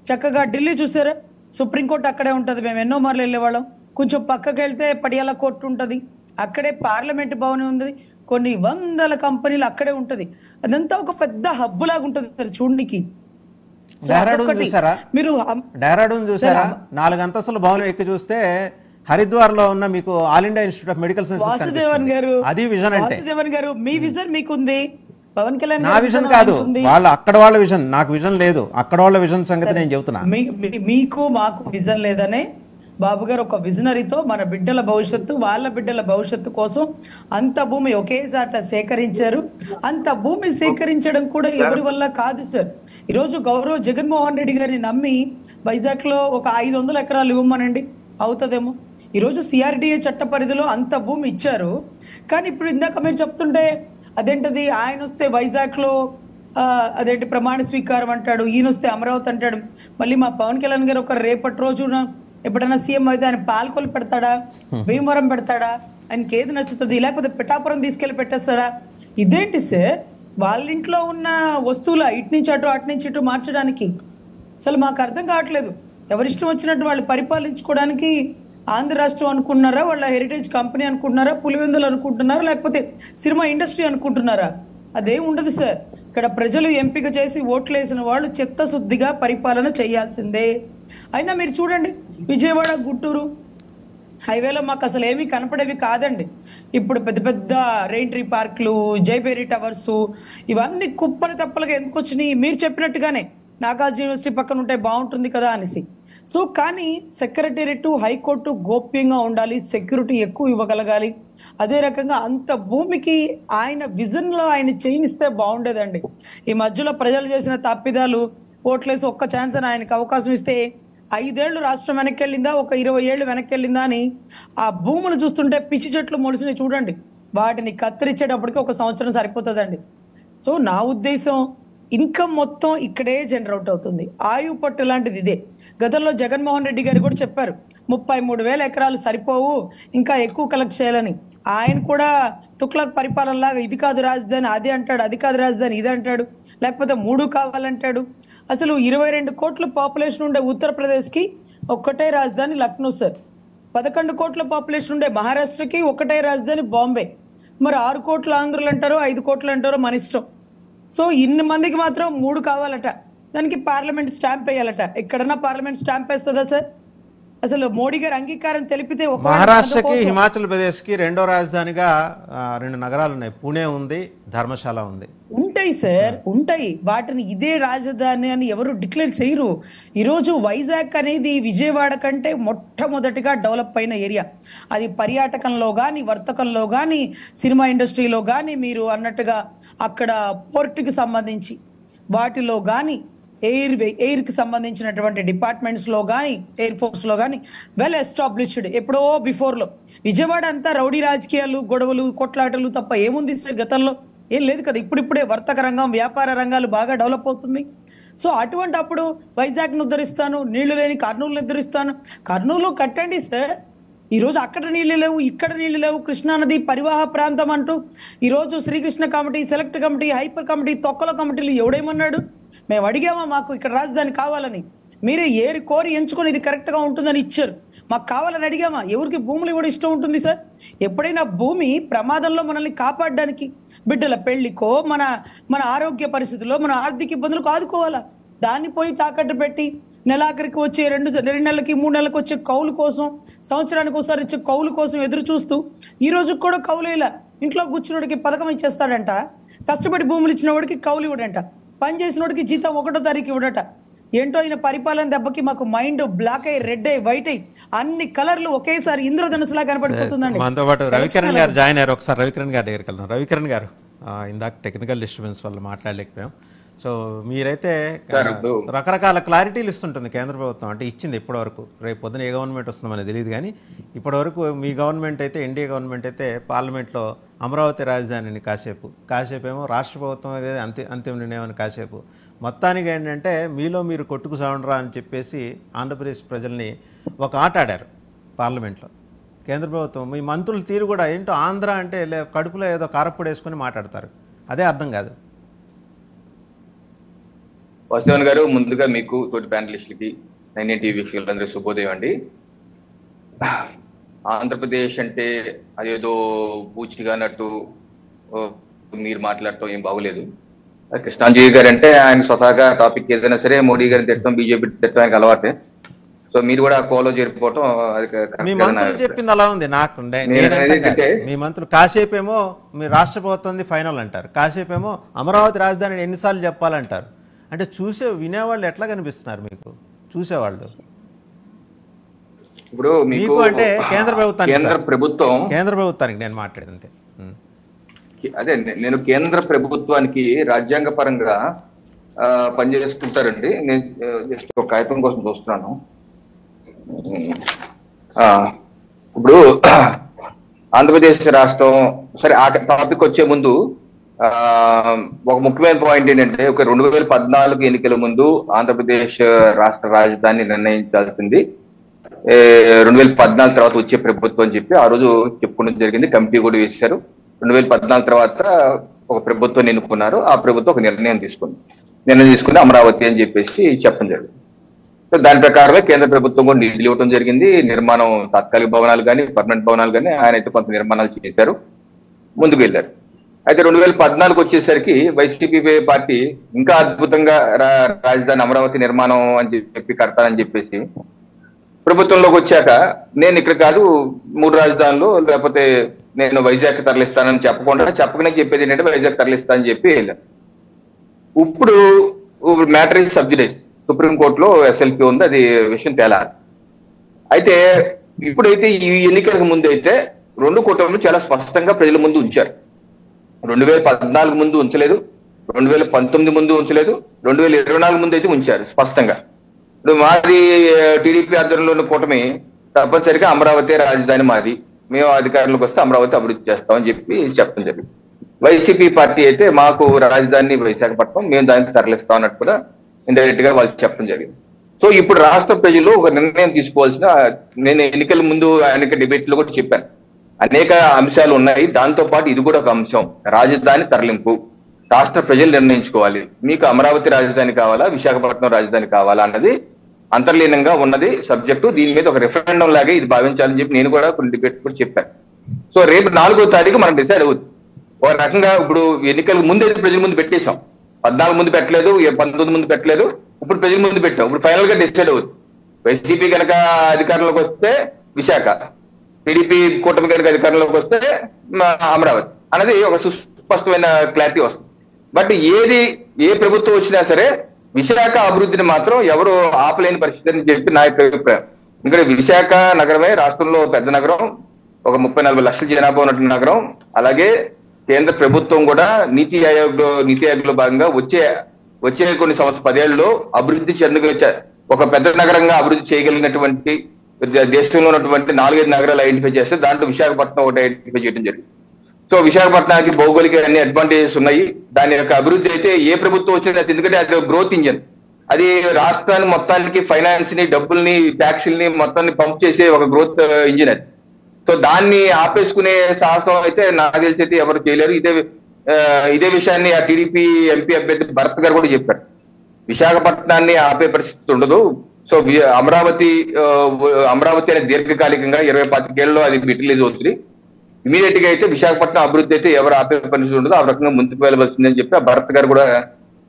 చక్కగా ఢిల్లీ చూసారా, సుప్రీంకోర్టు అక్కడే ఉంటది, మేము ఎన్నో మార్లు వెళ్ళేవాళ్ళం. కొంచెం పక్కకి వెళ్తే పటియాలా కోర్టు ఉంటది, అక్కడే పార్లమెంట్ భవన్ ఉంది, కొన్ని వందల కంపెనీలు అక్కడే ఉంటది. అదంతా ఒక పెద్ద హబ్బు లాగా ఉంటుంది సార్ చూడడానికి. డెహ్రాడూన్ చూసారా, 4 అంతస్తుల భవనం ఎక్కి చూస్తే హరిద్వార్ లో ఉన్న మీకు all India institute of medical sciences Vasudevan గారు, అది విజన్ అంటే. వాసుదేవన్ గారు, మీ విజన్ మీకుంది, పవన్ కళ్యాణ్ నా విజన్ కాదు, అక్కడ వాళ్ళ విజన్, నాకు విజన్ లేదు. అక్కడ వాళ్ళ విజన్ సంగతి నేను చెబుతున్నా. మీకు మాకు విజన్ లేదనే బాబు గారు ఒక విజనరీతో మన బిడ్డల భవిష్యత్తు, వాళ్ళ బిడ్డల భవిష్యత్తు కోసం అంత భూమి ఒకేసారి సేకరించారు. అంత భూమి సేకరించడం కూడా ఎవరి వల్ల కాదు సార్. ఈరోజు గౌరవ జగన్మోహన్ రెడ్డి గారిని నమ్మి వైజాగ్ లో ఒక 500 ఎకరాలు ఇవ్వమనండి, అవుతుందేమో. ఈరోజు సిఆర్డిఏ చట్ట పరిధిలో అంత భూమి ఇచ్చారు. కానీ ఇప్పుడు ఇందాక మీరు చెప్తుంటే అదేంటది, ఆయన వస్తే వైజాగ్ లో అదేంటి ప్రమాణ స్వీకారం అంటాడు, ఈయన వస్తే అమరావతి అంటాడు. మళ్ళీ మా పవన్ కళ్యాణ్ గారు ఒక రేపటి రోజున ఎప్పుడైనా సీఎం అయితే ఆయన పాలకొల్లు పెడతాడా, భీమవరం పెడతాడా, ఆయనకి ఏది నచ్చుతుంది, లేకపోతే పిఠాపురం తీసుకెళ్లి పెట్టేస్తాడా? ఇదేంటి సార్, వాళ్ళ ఇంట్లో ఉన్న వస్తువులు ఇటు నుంచి అటు మార్చడానికి అసలు మాకు అర్థం కావట్లేదు. ఎవరిష్టం వచ్చినట్టు వాళ్ళు పరిపాలించుకోవడానికి ఆంధ్ర రాష్ట్రం అనుకుంటున్నారా, వాళ్ళ హెరిటేజ్ కంపెనీ అనుకుంటున్నారా, పులివెందులు అనుకుంటున్నారా, లేకపోతే సినిమా ఇండస్ట్రీ అనుకుంటున్నారా? అదేం ఉండదు సార్. ఇక్కడ ప్రజలు ఎంపిక చేసి ఓట్లు వేసిన వాళ్ళు చిత్తశుద్ధిగా పరిపాలన చేయాల్సిందే. అయినా మీరు చూడండి, విజయవాడ గుంటూరు హైవేలో మాకు అసలు ఏమీ కనపడేవి కాదండి. ఇప్పుడు పెద్ద పెద్ద రెయిన్ట్రీ పార్కులు, జైబేరీ టవర్స్, ఇవన్నీ కుప్పలు తప్పలుగా ఎందుకు వచ్చినాయి? మీరు చెప్పినట్టుగానే నాగార్జున యూనివర్సిటీ పక్కన ఉంటే బాగుంటుంది కదా అనేసి. సో కానీ సెక్రటేరియట్ హైకోర్టు గోప్యంగా ఉండాలి, సెక్యూరిటీ ఎక్కువ ఇవ్వగలగాలి. అదే రకంగా అంత భూమికి ఆయన విజన్ లో ఆయన చేయనిస్తే బాగుండేదండి. ఈ మధ్యలో ప్రజలు చేసిన తప్పిదాలు, ఓట్లేసి ఒక్క ఛాన్స్ అని ఆయనకి అవకాశం ఇస్తే 5 ఏళ్లు రాష్ట్రం వెనక్కి వెళ్ళిందా, ఒక 20 ఏళ్లు వెనక్కి వెళ్ళిందా అని ఆ భూములు చూస్తుంటే పిచ్చి చెట్లు మొలిసినవి చూడండి. వాటిని కత్తిరించేటప్పటికి 1 సంవత్సరం సరిపోతుందండి. సో నా ఉద్దేశం ఇన్కమ్ మొత్తం ఇక్కడే జనరేట్ అవుతుంది. ఆయువు పట్టు లాంటిది ఇదే. గతంలో జగన్మోహన్ రెడ్డి గారు కూడా చెప్పారు 33,000 ఎకరాలు సరిపోవు, ఇంకా ఎక్కువ కలెక్ట్ చేయాలని. ఆయన కూడా తుక్లక్ పరిపాలన లాగా ఇది కాదు రాజధాని అది అంటాడు, అది కాదు రాజధాని ఇది అంటాడు, లేకపోతే 3 కావాలంటాడు. అసలు 22 కోట్ల పాపులేషన్ ఉండే ఉత్తరప్రదేశ్ కి ఒక్కటే రాజధాని లక్నో సార్. 11 కోట్ల పాపులేషన్ ఉండే మహారాష్ట్రకి ఒకటే రాజధాని బాంబే. మరి 6 కోట్ల ఆంధ్రులు అంటారో 5 కోట్లు అంటారో మన ఇష్టం. సో ఇన్ని మందికి మాత్రం 3 కావాలట, దానికి పార్లమెంట్ స్టాంప్ వేయాలట. ఎక్కడన్నా పార్లమెంట్ స్టాంప్ వేస్తుందా సార్? అసలు మోడీ గారు అంగీకారం తెలిపితే మహారాష్ట్రకి హిమాచల్ ప్రదేశ్ కి రెండో రాజధానిగా 2 నగరాలు ఉన్నాయి, పుణే ఉంది, ధర్మశాల ఉంది. ఉంటాయి సార్, ఉంటాయి. వాటిని ఇదే రాజధాని అని ఎవరు డిక్లేర్ చేయరు. ఈరోజు వైజాగ్ అనేది విజయవాడ కంటే మొట్టమొదటిగా డెవలప్ అయిన ఏరియా. అది పర్యాటకంలో కానీ, వర్తకంలో కానీ, సినిమా ఇండస్ట్రీలో కానీ, మీరు అన్నట్టుగా అక్కడ పోర్టుకి సంబంధించి వాటిలో కానీ, ఎయిర్ కి సంబంధించినటువంటి డిపార్ట్మెంట్స్ లో కానీ, ఎయిర్ ఫోర్స్ లో కానీ వెల్ ఎస్టాబ్లిష్డ్. ఎప్పుడో బిఫోర్ లో విజయవాడ అంతా రౌడీ రాజకీయాలు, గొడవలు, కొట్లాటలు తప్ప ఏముంది సార్? గతంలో ఏం లేదు కదా. ఇప్పుడిప్పుడే వర్తక రంగం, వ్యాపార రంగాలు బాగా డెవలప్ అవుతుంది. సో అటువంటి అప్పుడు వైజాగ్ ను ఉద్ధరిస్తాను, నీళ్లు లేని కర్నూలు ఉద్ధరిస్తాను. కర్నూలు కట్టండి సార్. ఈ రోజు అక్కడ నీళ్లు లేవు, ఇక్కడ నీళ్లు లేవు. కృష్ణానది పరివాహ ప్రాంతం అంటూ ఈ రోజు Srikrishna committee, select committee, hyper committee, తొక్కల కమిటీలు ఎవడేమన్నాడు? మేము అడిగామా మాకు ఇక్కడ రాజధాని కావాలని? మీరే ఏరి కోరి ఎంచుకొని ఇది కరెక్ట్ గా ఉంటుందని ఇచ్చారు. మాకు కావాలని అడిగామా? ఎవరికి భూములు కూడా ఇష్టం ఉంటుంది సార్? ఎప్పుడైనా భూమి ప్రమాదంలో మనల్ని కాపాడడానికి, బిడ్డల పెళ్లికో, మన ఆరోగ్య పరిస్థితుల్లో, మన ఆర్థిక ఇబ్బందులకు ఆదుకోవాలా? దాన్ని పోయి తాకట్టు పెట్టి నెలాఖరికి వచ్చే 2 నెలలకి 3 నెలలకు వచ్చే కౌలు కోసం, సంవత్సరానికి ఒకసారి వచ్చే కౌలు కోసం ఎదురు చూస్తూ ఈ రోజు కూడా కౌలేలా. ఇంట్లో కూర్చున్నోడికి పథకం ఇచ్చేస్తాడంట, కష్టపడి భూములు ఇచ్చిన వాడికి కౌలు ఇవ్వడంట, పని చేసిన వాడికి జీతం 1వ తారీఖు ఇవ్వడట. ఏంటో ఆయన పరిపాలన దెబ్బకి మాకు మైండ్ బ్లాక్ అయ్యి, రెడ్ అయ్యి, వైట్ అయ్యి, అన్ని కలర్లు ఒకేసారి ఇంద్రధనుసులా కనపడిపోతుందండి. మనతో పాటు రవికిరణ్ గారు జాయిన్ అయ్యారు. ఒకసారి రవికిరణ్ గారి దగ్గరికి వెళ్దాం. రవికిరణ్ గారు, ఇందాక టెక్నికల్ డిస్టర్బెన్స్ వల్ల మాట్లాడలేకపోయాం. సో మీరైతే రకరకాల క్లారిటీలు ఇస్తుంటుంది కేంద్ర ప్రభుత్వం, అంటే ఇచ్చింది ఇప్పటి వరకు. రేపు పొద్దున ఏ గవర్నమెంట్ వస్తుందో మనకు తెలియదు, కానీ ఇప్పటి వరకు మీ గవర్నమెంట్ అయితే, ఎన్డీఏ గవర్నమెంట్ అయితే పార్లమెంట్లో అమరావతి రాజధానిని కాసేపు ఏమో రాష్ట్ర ప్రభుత్వం అదే అంతిమ నిర్ణయం అని కాసేపు. మొత్తానికి ఏంటంటే మీలో మీరు కొట్టుకు సాగుండ్రా అని చెప్పేసి ఆంధ్రప్రదేశ్ ప్రజల్ని ఒక ఆట ఆడారు పార్లమెంట్లో కేంద్ర ప్రభుత్వం. మీ మంత్రుల తీరు కూడా ఏంటో ఆంధ్ర అంటే కడుపులో ఏదో కారప్పొడి వేసుకొని మాట్లాడతారు, అదే అర్థం కాదు. వాసుదేవన్ గారు, ముందుగా మీకు తోటి ప్యానలిస్టులకి 9 టీవీ వీక్షకులందరూ శుభోదయం అండి. ఆంధ్రప్రదేశ్ అంటే అదేదో పూచిగా అన్నట్టు మీరు మాట్లాడటం ఏం బాగోలేదు. కృష్ణాంజీ గారు అంటే ఆయన స్వతహాగా టాపిక్ ఏదైనా సరే మోడీ గారిని తిట్టడం, బీజేపీ తిట్టడం ఆయనకు అలవాటే. సో మీరు కూడా కోలో చేరిపోవటం మీ మంత్రులు చెప్పింది అలా ఉంది నాకు. మీ మంత్రులు కాసేపేమో మీ రాష్ట్ర ప్రభుత్వం ఫైనల్ అంటారు, కాసేపేమో అమరావతి రాజధాని ఎన్నిసార్లు చెప్పాలంటారు. అంటే వినేవాళ్ళు ఎట్లా కనిపిస్తున్నారు మీకు? చూసేవాళ్ళు ఇప్పుడు మీకు అంటే కేంద్ర ప్రభుత్వానికి నేను మాట్లాడేది అంతే. అదే నేను కేంద్ర ప్రభుత్వానికి రాజ్యాంగ పరంగా పనిచేసుకుంటారండి. నేను జస్ట్ ఒక కాగితం కోసం చూస్తున్నాను. ఇప్పుడు ఆంధ్రప్రదేశ్ రాష్ట్రం సరే, ఆ టాపిక్ వచ్చే ముందు ఒక ముఖ్యమైన పాయింట్ ఏంటంటే, ఒక 2014 ఎన్నికల ముందు ఆంధ్రప్రదేశ్ రాష్ట్ర రాజధాని నిర్ణయించాల్సింది 2014 తర్వాత వచ్చే ప్రభుత్వం అని చెప్పి ఆ రోజు చెప్పుకోవడం జరిగింది. కమిటీ కూడా వేశారు. 2014 తర్వాత ఒక ప్రభుత్వం ఎన్నుకున్నారు. ఆ ప్రభుత్వం ఒక నిర్ణయం తీసుకుంది అమరావతి అని చెప్పేసి చెప్పడం జరిగింది. సో దాని ప్రకారమే కేంద్ర ప్రభుత్వం కూడా నిధులు ఇవ్వడం జరిగింది. నిర్మాణం తాత్కాలిక భవనాలు కానీ, పర్మనెంట్ భవనాలు కానీ ఆయన అయితే కొంత నిర్మాణాలు చేశారు, ముందుకు వెళ్ళారు. అయితే 2014 వచ్చేసరికి వైసీపీ పార్టీ ఇంకా అద్భుతంగా రాజధాని అమరావతి నిర్మాణం అని చెప్పి కడతానని చెప్పేసి ప్రభుత్వంలోకి వచ్చాక, నేను ఇక్కడ కాదు 3 రాజధానులు, లేకపోతే నేను వైజాగ్ తరలిస్తానని చెప్పకనే చెప్పేది ఏంటంటే వైజాగ్ తరలిస్తానని చెప్పి వెళ్ళాను. ఇప్పుడు మ్యాటర్ ఇస్ సబ్జుడైజ్. సుప్రీంకోర్టులో ఎస్ఎల్పి ఉంది, అది విషయం తేలాలి. అయితే ఇప్పుడైతే ఈ ఎన్నికలకు ముందు అయితే రెండు కూటములు చాలా స్పష్టంగా ప్రజల ముందు ఉంచారు. 2014 ముందు ఉంచలేదు, 2019 ముందు ఉంచలేదు, 2024 ముందు అయితే ఉంచారు స్పష్టంగా. ఇప్పుడు మాది టీడీపీ ఆధ్వర్యంలో ఉన్న కూటమి తప్పనిసరిగా అమరావతి రాజధాని మాది, మేము అధికారంలోకి వస్తే అమరావతి అభివృద్ధి చేస్తామని చెప్పడం జరిగింది. వైసీపీ పార్టీ అయితే మాకు రాజధాని విశాఖపట్నం, మేము దానికి తరలిస్తాం అన్నట్టు కూడా ఇండైరెక్ట్ గా వాళ్ళు చెప్పడం జరిగింది. సో ఇప్పుడు రాష్ట్ర ప్రజలు ఒక నిర్ణయం తీసుకోవాల్సిన, నేను ఎన్నికల ముందు అనేక డిబేట్ లో కూడా చెప్పాను, అనేక అంశాలు ఉన్నాయి, దాంతో పాటు ఇది కూడా ఒక అంశం. రాజధాని తరలింపు రాష్ట్ర ప్రజలు నిర్ణయించుకోవాలి, మీకు అమరావతి రాజధాని కావాలా, విశాఖపట్నం రాజధాని కావాలా అన్నది అంతర్లీనంగా ఉన్నది సబ్జెక్టు. దీని మీద ఒక రెఫరెండం లాగే ఇది భావించాలని చెప్పి నేను కూడా కొన్ని డిబేట్స్ కూడా చెప్పాను. సో రేపు 4వ తారీఖు మనం డిసైడ్ అవుతుంది. ఒక రకంగా ఇప్పుడు ఎన్నికలకు ముందు అయితే ప్రజల ముందు పెట్టేశాం, 14 ముందు పెట్టలేదు, 19 ముందు పెట్టలేదు, ఇప్పుడు ప్రజల ముందు పెట్టాం. ఇప్పుడు ఫైనల్ గా డిసైడ్ అవుతుంది. వైసీపీ కనుక అధికారంలోకి వస్తే విశాఖ, టీడీపీ కూటమి కనుక అధికారంలోకి వస్తే అమరావతి అనేది ఒక సుస్పష్టమైన క్లారిటీ వస్తుంది. బట్ ఏ ప్రభుత్వం వచ్చినా సరే విశాఖ అభివృద్ధిని మాత్రం ఎవరు ఆపలేని పరిస్థితి అని చెప్పి నా యొక్క అభిప్రాయం. ఇక్కడ విశాఖ నగరమే రాష్ట్రంలో పెద్ద నగరం, ఒక 30-40 లక్షల జనాభా ఉన్నటువంటి నగరం. అలాగే కేంద్ర ప్రభుత్వం కూడా నీతి ఆయోగ్ లో భాగంగా వచ్చే కొన్ని 10 ఏళ్లలో అభివృద్ధి ఒక పెద్ద నగరంగా అభివృద్ధి చేయగలిగినటువంటి దేశంలో ఉన్నటువంటి 4-5 నగరాలు ఐడెంటిఫై చేస్తే దాంట్లో విశాఖపట్నం ఒకటి ఐడెంటిఫై చేయడం జరిగింది. సో విశాఖపట్నానికి భౌగోళిక అన్ని అడ్వాంటేజెస్ ఉన్నాయి. దాని యొక్క అభివృద్ధి అయితే ఏ ప్రభుత్వం వచ్చినా, ఎందుకంటే అది గ్రోత్ ఇంజన్, అది రాష్ట్రాన్ని మొత్తానికి ఫైనాన్స్ ని, డబ్బుల్ని, ట్యాక్సుల్ని మొత్తాన్ని పంప్ చేసే ఒక గ్రోత్ ఇంజిన్ అది. సో దాన్ని ఆపేసుకునే సాహసం అయితే నాకు తెలిసి అయితే ఎవరు చేయలేరు. ఇదే విషయాన్ని ఆ టీడీపీ ఎంపీ అభ్యర్థి భరత్ గారు కూడా చెప్పారు, విశాఖపట్నాన్ని ఆపే పరిస్థితి ఉండదు. సో అమరావతి అనే దీర్ఘకాలికంగా 20-25 ఏళ్ళలో అది రిలీజ్ అవుతుంది. ఇమీడియట్ గా అయితే విశాఖపట్నం అభివృద్ధి అయితే ఎవరు ఆపే పరిస్థితి ఉండదు, ఆ రకంగా ముందుకు వెళ్ళవలసిందని చెప్పి ఆ భరత్ గారు కూడా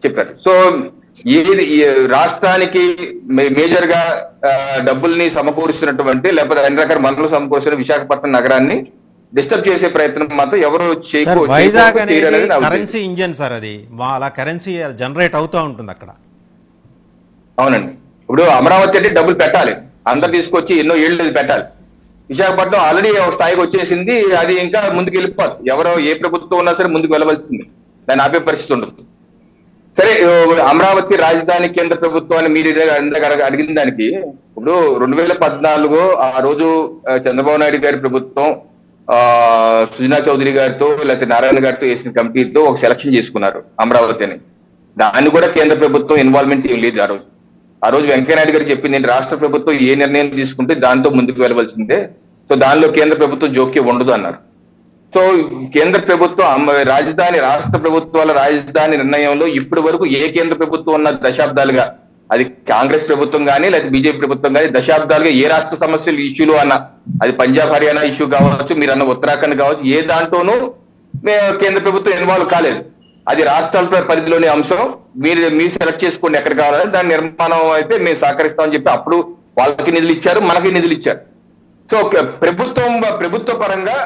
చెప్పారు. సో రాష్ట్రానికి మేజర్ గా డబ్బుల్ని సమకూరుస్తున్నటువంటి, లేకపోతే అన్ని రకాల వనరులు సమకూరుస్తున్న విశాఖపట్నం నగరాన్ని డిస్టర్బ్ చేసే ప్రయత్నం మాత్రం ఎవరు వైజాగ్ కరెన్సీ ఇంజన్ సార్, అది అలా కరెన్సీ జనరేట్ అవుతూ ఉంటుంది అక్కడ. అవునండి, ఇప్పుడు అమరావతి అంటే డబ్బులు పెట్టాలి, అందరు తీసుకొచ్చి ఎన్నో ఏళ్ళు పెట్టాలి. విశాఖపట్నం ఆల్రెడీ ఒక స్థాయికి వచ్చేసింది, అది ఇంకా ముందుకు వెళ్ళిపోదు. ఏ ప్రభుత్వం ఉన్నా సరే ముందుకు వెళ్ళవలసింది, దాన్ని ఆపే పరిస్థితి ఉండదు. సరే, అమరావతి రాజధాని కేంద్ర ప్రభుత్వాన్ని మీరు అడిగిన దానికి, ఇప్పుడు 2014 ఆ రోజు చంద్రబాబు నాయుడు గారి ప్రభుత్వం సుజనా చౌదరి గారితో లేకపోతే నారాయణ గారితో వేసిన కమిటీతో ఒక సెలక్షన్ చేసుకున్నారు అమరావతి అని. దాన్ని కూడా కేంద్ర ప్రభుత్వం ఇన్వాల్వ్మెంట్ ఏం లేదు. ఆ రోజు వెంకయ్యనాయుడు గారు చెప్పింది, రాష్ట్ర ప్రభుత్వం ఏ నిర్ణయం తీసుకుంటే దాంతో ముందుకు వెళ్ళవలసిందే, సో దానిలో కేంద్ర ప్రభుత్వం జోక్యం ఉండదు అన్నారు. సో కేంద్ర ప్రభుత్వం రాష్ట్ర ప్రభుత్వాల రాజధాని నిర్ణయంలో ఇప్పటి వరకు ఏ కేంద్ర ప్రభుత్వం ఉన్న దశాబ్దాలుగా, అది కాంగ్రెస్ ప్రభుత్వం కానీ లేదా బీజేపీ ప్రభుత్వం కానీ, దశాబ్దాలుగా ఏ రాష్ట్ర సమస్యలు ఇష్యూలు అన్నా, అది పంజాబ్ హర్యానా ఇష్యూ కావచ్చు, మీరు అన్న ఉత్తరాఖండ్ కావచ్చు, ఏ దాంట్లోనూ కేంద్ర ప్రభుత్వం ఇన్వాల్వ్ కాలేదు. అది రాష్ట్రాల పరిధిలోని అంశం, మీరు సెలెక్ట్ చేసుకోండి ఎక్కడ కావాలని, దాని నిర్మాణం అయితే మేము సహకరిస్తామని చెప్పి అప్పుడు వాళ్ళకి నిధులు ఇచ్చారు, మనకి నిధులు ఇచ్చారు. సో ప్రభుత్వ పరంగా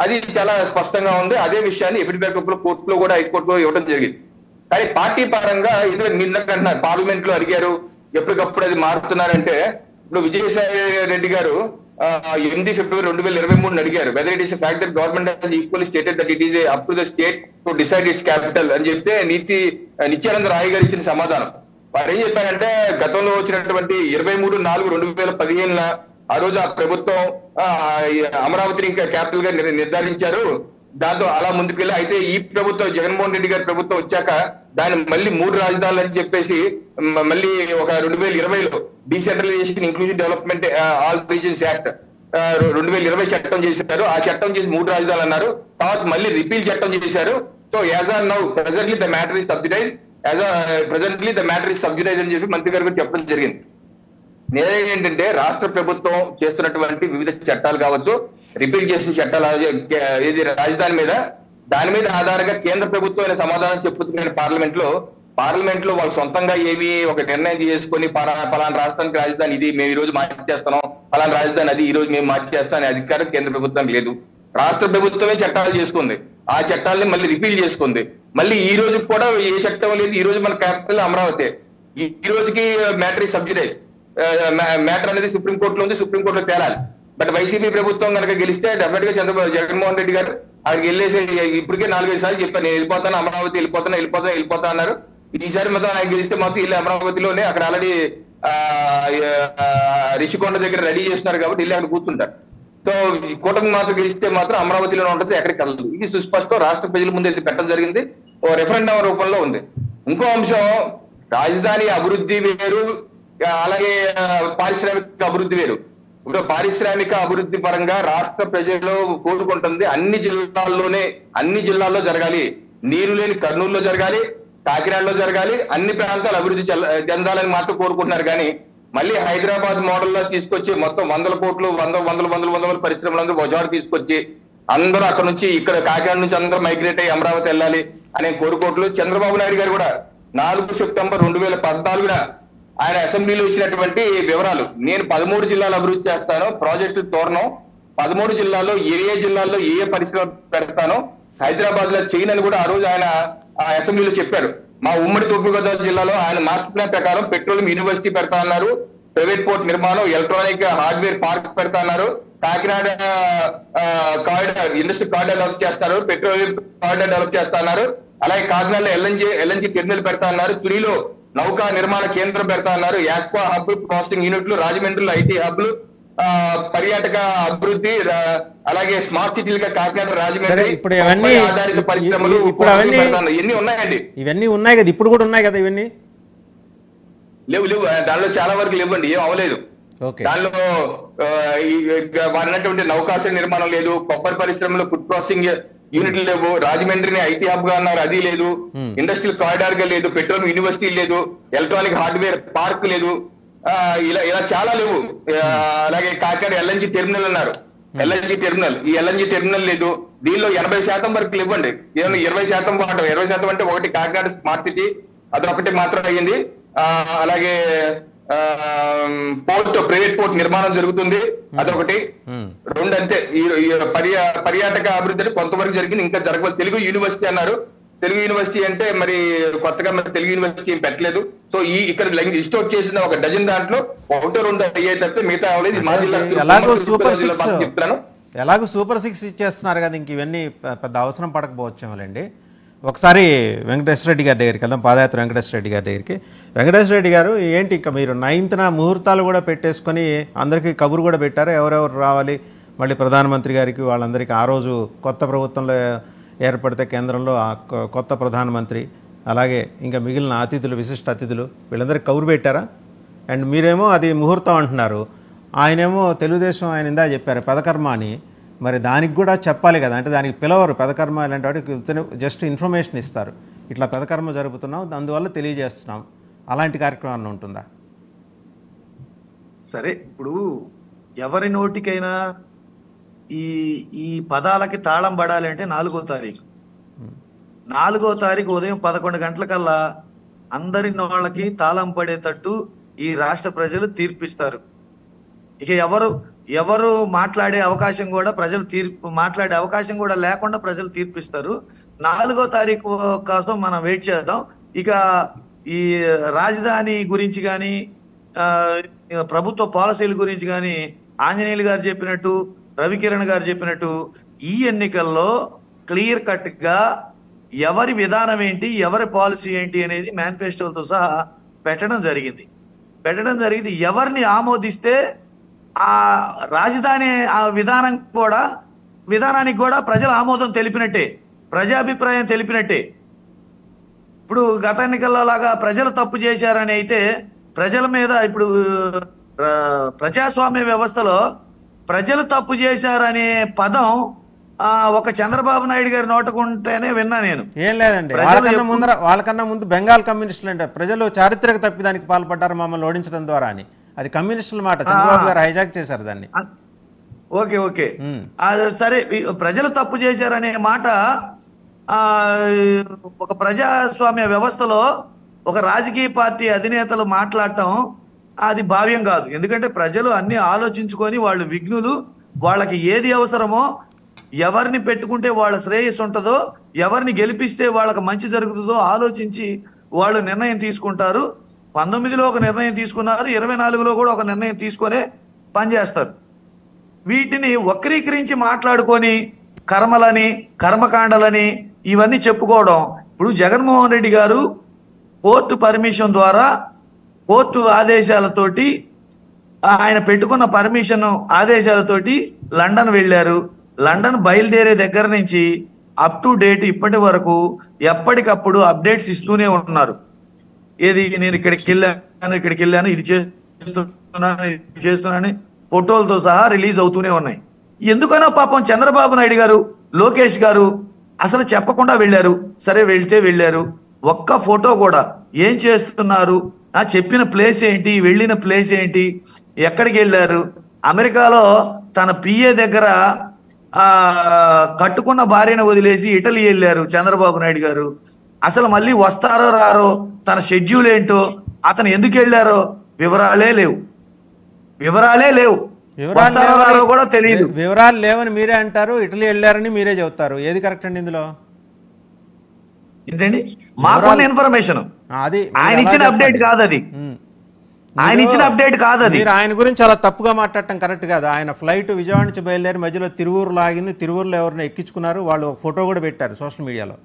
అది చాలా స్పష్టంగా ఉంది. అదే విషయాన్ని ఎఫిడవిట్ కోర్టులో కూడా హైకోర్టులో ఇవ్వడం జరిగింది. కానీ పార్టీ పరంగా ఇది నిన్నకంటున్నారు, పార్లమెంట్ లో అడిగారు, ఎప్పటికప్పుడు అది మారుతున్నారంటే, ఇప్పుడు విజయసాయి రెడ్డి గారు 8 ఫిబ్రవరి 2023 అడిగారు, whether it is fact that government has equally stated that it is up to the state to decide it's capital అని చెప్తే నిత్యానంద రాయ్ గారు ఇచ్చిన సమాధానం. వారు ఏం చెప్పారంటే, గతంలో వచ్చినటువంటి 23/4/2015 ఆ రోజు ఆ ప్రభుత్వం అమరావతిని ఇంకా క్యాపిటల్ గా నిర్ధారించారు, దాంతో అలా ముందుకెళ్ళి, అయితే ఈ ప్రభుత్వం జగన్మోహన్ రెడ్డి గారి ప్రభుత్వం వచ్చాక దాన్ని మళ్ళీ 3 రాజధానులు అని చెప్పేసి మళ్ళీ ఒక 2020లో decentralisation inclusive development all regions act 2020 చట్టం చేశారు. ఆ చట్టం చేసి 3 రాజధానులు అన్నారు. తర్వాత మళ్ళీ రిపీల్ చట్టం చేశారు. So as are now presently the matter is subsidise అని చెప్పి మంత్రి గారు చెప్పడం జరిగింది. నేనేంటంటే, రాష్ట్ర ప్రభుత్వం చేస్తున్నటువంటి వివిధ చట్టాలు కావచ్చు, రిపీల్ చేసిన చట్టాలు, ఇది రాజధాని మీద, దాని మీద ఆధారంగా కేంద్ర ప్రభుత్వం సమాధానం చెప్పుతుంది. పార్లమెంట్ లో వాళ్ళు సొంతంగా ఏమి ఒక నిర్ణయం చేసుకుని పలానా రాష్ట్రానికి రాజధాని ఇది మేము ఈ రోజు మార్చేస్తున్నాం, పలానా రాజధాని అది ఈ రోజు మేము మార్చేస్తాం అనే అధికారం కేంద్ర ప్రభుత్వం లేదు. రాష్ట్ర ప్రభుత్వమే చట్టాలు చేసుకుంది, ఆ చట్టాలని మళ్ళీ రిపీల్ చేసుకుంది. మళ్ళీ ఈ రోజు కూడా ఏ చట్టం లేదు, ఈ రోజు మన క్యాపిటల్ అమరావతి. ఈ రోజుకి మ్యాటర్ సబ్జుడైజ్, మ్యాటర్ అనేది సుప్రీంకోర్టులో ఉంది, సుప్రీంకోర్టులో తేలాలి. బట్ వైసీపీ ప్రభుత్వం కనుక గెలిస్తే డెఫినెట్ గా జగన్మోహన్ రెడ్డి గారు అక్కడికి వెళ్ళేసి ఇప్పటికే 4-5 సార్లు చెప్పాను, నేను వెళ్ళిపోతాను, అమరావతి వెళ్ళిపోతా అన్నారు. ఈసారి మాత్రం ఆయన గెలిస్తే మాత్రం ఇల్లు అమరావతిలోనే, అక్కడ ఆల్రెడీ రిషికొండ దగ్గర రెడీ చేస్తున్నారు కాబట్టి ఇల్లు అక్కడ కూర్చుంటారు. సో ఈ కూటమి మాత్రం గెలిస్తే మాత్రం అమరావతిలోనే ఉంటుంది, ఎక్కడికి వెళ్ళదు. ఇది సుస్పష్టం, రాష్ట్ర ప్రజల ముందు పెట్టడం జరిగింది, ఓ రెఫరెండం రూపంలో ఉంది. ఇంకో అంశం, రాజధాని అభివృద్ధి వేరు, అలాగే పారిశ్రామిక అభివృద్ధి వేరు. ఇప్పుడు పారిశ్రామిక అభివృద్ధి పరంగా రాష్ట్ర ప్రజలు కోరుకుంటుంది అన్ని జిల్లాల్లో జరగాలి. నీరు లేని కర్నూలులో జరగాలి, కాకినాడలో జరగాలి, అన్ని ప్రాంతాలు అభివృద్ధి చెందాలని మాత్రం కోరుకుంటున్నారు. కానీ మళ్ళీ హైదరాబాద్ మోడల్లో తీసుకొచ్చి మొత్తం 100 కోట్లు, వందల పరిశ్రమలందరూ బజారు తీసుకొచ్చి అందరూ అక్కడ నుంచి ఇక్కడ కాకినాడ నుంచి అందరూ మైగ్రేట్ అయ్యి అమరావతి వెళ్ళాలి అనే కోరుకోట్లు. చంద్రబాబు నాయుడు గారు కూడా 4 సెప్టెంబర్ 2014 ఆయన అసెంబ్లీలో ఇచ్చినటువంటి వివరాలు, నేను 13 జిల్లాలు అభివృద్ధి చేస్తాను, ప్రాజెక్టు తోరణం 13 జిల్లాల్లో ఏ జిల్లాల్లో ఏ పరిశ్రమ పెడతానో హైదరాబాద్ లో చేయనని కూడా ఆ రోజు ఆయన అసెంబ్లీలో చెప్పారు. మా ఉమ్మడి తూర్పుగోదావరి జిల్లాలో ఆయన మాస్టర్ ప్లాన్ ప్రకారం పెట్రోలియం యూనివర్సిటీ పెడతా అన్నారు, ప్రైవేట్ పోర్ట్ నిర్మాణం, ఎలక్ట్రానిక్ హార్డ్వేర్ పార్క్ పెడతా అన్నారు, Kakinada corridor industry corridor develop చేస్తారు, పెట్రోలియం కారిడార్ డెవలప్ చేస్తా అన్నారు, అలాగే కాకినాడలో ఎల్ఎన్జీ టెర్మినల్ పెడతా అన్నారు, తునిలో నౌకా నిర్మాణ కేంద్రం పెడతా అన్నారు, యాక్వా హబ్, ప్రాసెసింగ్ యూనిట్లు, రాజమండ్రిలో ఐటీ హబ్లు, పర్యాటక అభివృద్ధి, అలాగే స్మార్ట్ సిటీలుగా కాకినాడ, రాజమండ్రి ఆధారిత పరిశ్రమలు ఎన్ని ఉన్నాయండి. ఇవన్నీ ఉన్నాయి కదా, ఇప్పుడు కూడా ఉన్నాయి కదా, ఇవన్నీ లేవు. దానిలో చాలా వరకు లేవండి, ఏం అవలేదు. దానిలో వాడినటువంటి నౌకాశ్రయ నిర్మాణం లేదు, కొబ్బరి పరిశ్రమలో ఫుడ్ ప్రాసెసింగ్ యూనిట్లు లేవు, రాజమండ్రిని ఐటీ హబ్ గా అన్నారు, అది లేదు, ఇండస్ట్రియల్ కారిడార్ గా లేదు, పెట్రోలియం యూనివర్సిటీ లేదు, ఎలక్ట్రానిక్ హార్డ్వేర్ పార్క్ లేదు, ఇలా చాలా లేవు. అలాగే కాకినాడ ఎల్ఎన్జీ టెర్మినల్ అన్నారు, ఎల్ఎన్జీ టెర్మినల్ లేదు. దీనిలో 80% వరకు లేవండి, 20% వాడటం. 20% అంటే ఒకటి కాకినాడ స్మార్ట్ సిటీ, అదొకటి మాత్రం అయ్యింది. అలాగే పోర్ట్, ప్రైవేట్ పోర్ట్ నిర్మాణం జరుగుతుంది, అదొకటి. 2 అంతే. ఈ పర్యాటక అభివృద్ధి కొంతవరకు జరిగింది, ఇంకా జరగదు. తెలుగు యూనివర్సిటీ అన్నారు, తెలుగు యూనివర్సిటీ అంటే మరి కొత్తగా మరి తెలుగు యూనివర్సిటీ ఏం పెట్టలేదు. సో ఇక్కడ లిస్టౌట్ చేసిన ఒక డజన్ దాంట్లో 1-2 అయ్యాయి తప్ప మిగతా అవ్వలేదు. మా జిల్లా చెప్తున్నాను, ఎలాగో సూపర్ 6 ఇచ్చేస్తున్నారు కదా, ఇంక ఇవన్నీ పెద్ద అవసరం పడకపోవచ్చేమోలేండి. ఒకసారి వెంకటేశ్వర రెడ్డి గారి దగ్గరికి వెళ్దాం, పాదయాత్ర వెంకటేశ్వర రెడ్డి గారి దగ్గరికి. వెంకటేశ్వర రెడ్డి గారు, ఏంటి ఇంకా మీరు 9th ముహూర్తాలు కూడా పెట్టేసుకొని అందరికీ కబురు కూడా పెట్టారు, ఎవరెవరు రావాలి, మళ్ళీ ప్రధానమంత్రి గారికి వాళ్ళందరికీ ఆ రోజు కొత్త ప్రభుత్వంలో ఏర్పడితే కేంద్రంలో కొత్త ప్రధానమంత్రి, అలాగే ఇంకా మిగిలిన అతిథులు, విశిష్ట అతిథులు, వీళ్ళందరికీ కబురు పెట్టారా? అండ్ మీరేమో అది ముహూర్తం అంటున్నారు, ఆయనేమో తెలుగుదేశం ఆయన ఇందా చెప్పారు పదకర్మ అని, మరి దానికి కూడా చెప్పాలి కదా, అంటే దానికి పిలవరు పదకర్మ ఇలాంటి వాటికి, జస్ట్ ఇన్ఫర్మేషన్ ఇస్తారు, ఇట్లా పదకర్మ జరుపుతున్నాం అందువల్ల తెలియజేస్తున్నాం, అలాంటి కార్యక్రమం ఉంటుందా? సరే, ఇప్పుడు ఎవరి నోటికైనా ఈ పదాలకి తాళం పడాలి అంటే 4వ తారీఖు. 4వ తారీఖు ఉదయం 11 గంటలకల్లా అందరి నోళ్ళకి తాళం పడేటట్టు ఈ రాష్ట్ర ప్రజలు తీర్పిస్తారు. ఇక ఎవరు మాట్లాడే అవకాశం కూడా మాట్లాడే అవకాశం కూడా లేకుండా ప్రజలు తీర్పిస్తారు. 4వ తారీఖు కోసం మనం వెయిట్ చేద్దాం. ఇక ఈ రాజధాని గురించి కానీ ప్రభుత్వ పాలసీల గురించి కానీ ఆంజనేయులు గారు చెప్పినట్టు, రవికిరణ్ గారు చెప్పినట్టు ఈ ఎన్నికల్లో క్లియర్ కట్ గా ఎవరి విధానం ఏంటి, ఎవరి పాలసీ ఏంటి అనేది మేనిఫెస్టోతో సహా పెట్టడం జరిగింది. ఎవరిని ఆమోదిస్తే ఆ రాజధాని విధానానికి కూడా ప్రజల ఆమోదం తెలిపినట్టే, ప్రజాభిప్రాయం తెలిపినట్టే. ఇప్పుడు గత ఎన్నికల్లో లాగా ప్రజలు తప్పు చేశారని అయితే ప్రజల మీద, ఇప్పుడు ప్రజాస్వామ్య వ్యవస్థలో ప్రజలు తప్పు చేశారనే పదం ఒక చంద్రబాబు నాయుడు గారి నోటకుంటేనే విన్నా నేను. ఏం లేదండి, వాళ్ళకన్నా ముందు బెంగాల్ కమ్యూనిస్టులు అంటే ప్రజలు చారిత్రక తప్పిదానికి పాల్పడ్డారు మమ్మల్ని ఓడించడం ద్వారా అని, అది కమ్యూనిస్టుల మాట, చంద్రబాబు గారు హైజాక్ చేశారు దాన్ని. ఓకే సరే, ప్రజలు తప్పు చేశారనే మాట ఒక ప్రజాస్వామ్య వ్యవస్థలో ఒక రాజకీయ పార్టీ అధినేతలు మాట్లాడటం అది భావ్యం కాదు. ఎందుకంటే ప్రజలు అన్ని ఆలోచించుకొని, వాళ్ళు విఘ్నులు, వాళ్ళకి ఏది అవసరమో, ఎవరిని పెట్టుకుంటే వాళ్ళ శ్రేయస్సు ఉంటుందో, ఎవరిని గెలిపిస్తే వాళ్ళకి మంచి జరుగుతుందో ఆలోచించి వాళ్ళు నిర్ణయం తీసుకుంటారు. 19లో ఒక నిర్ణయం తీసుకున్నారు, 24లో కూడా ఒక నిర్ణయం తీసుకొనే పనిచేస్తారు. వీటిని వక్రీకరించి మాట్లాడుకొని కర్మలని, కర్మకాండలని ఇవన్నీ చెప్పుకోవడం. ఇప్పుడు జగన్మోహన్ రెడ్డి గారు కోర్టు పర్మిషన్ ద్వారా, కోర్టు ఆదేశాలతోటి, ఆయన పెట్టుకున్న పర్మిషన్ ఆదేశాలతోటి లండన్ వెళ్ళారు. లండన్ బయలుదేరే దగ్గర నుంచి అప్ టు డేట్ ఇప్పటి వరకు ఎప్పటికప్పుడు అప్డేట్స్ ఇస్తూనే ఉన్నారు. ఏది నేను ఇక్కడికి వెళ్ళాను, ఇది చేస్తున్నాను ఫోటోలతో సహా రిలీజ్ అవుతూనే ఉన్నాయి. ఎందుకనో పాపం చంద్రబాబు నాయుడు గారు, లోకేష్ గారు అసలు చెప్పకుండా వెళ్ళారు. సరే వెళ్తే వెళ్ళారు, ఒక్క ఫోటో కూడా ఏం చేస్తున్నారు, చెప్పిన ప్లేస్ ఏంటి, వెళ్ళిన ప్లేస్ ఏంటి, ఎక్కడికి వెళ్ళారు, అమెరికాలో తన పిఏ దగ్గర కట్టుకున్న భార్యను వదిలేసి ఇటలీ వెళ్ళారు చంద్రబాబు నాయుడు గారు. అసలు మళ్ళీ వస్తారో రారో, తన షెడ్యూల్ ఏంటో, అతను ఎందుకు వెళ్ళారో వివరాలే లేవు. వస్తారో రారో కూడా తెలియదు. వివరాలు లేవని మీరే అంటారు, ఇటలీ వెళ్ళారని మీరే చెబుతారు. ఏది కరెక్ట్ అండి ఇందులో? ఏంటండి, మాకున్న ఇన్ఫర్మేషన్, అది ఆయన ఇచ్చిన అప్డేట్ కాదు అది. ఆయన ఇచ్చిన అప్డేట్ కాదు అది. మీరు ఆయన గురించి చాలా తప్పుగా మాట్లాడటం కరెక్ట్ కాదు. ఆయన ఫ్లైట్ విజయవాడ నుంచి బయలుదేరి మధ్యలో తిరువూరు లాగింది, తిరువూరులో ఎవరిని ఎక్కించుకున్నారు, వాళ్ళు ఒక ఫోటో కూడా పెట్టారు సోషల్ మీడియాలో.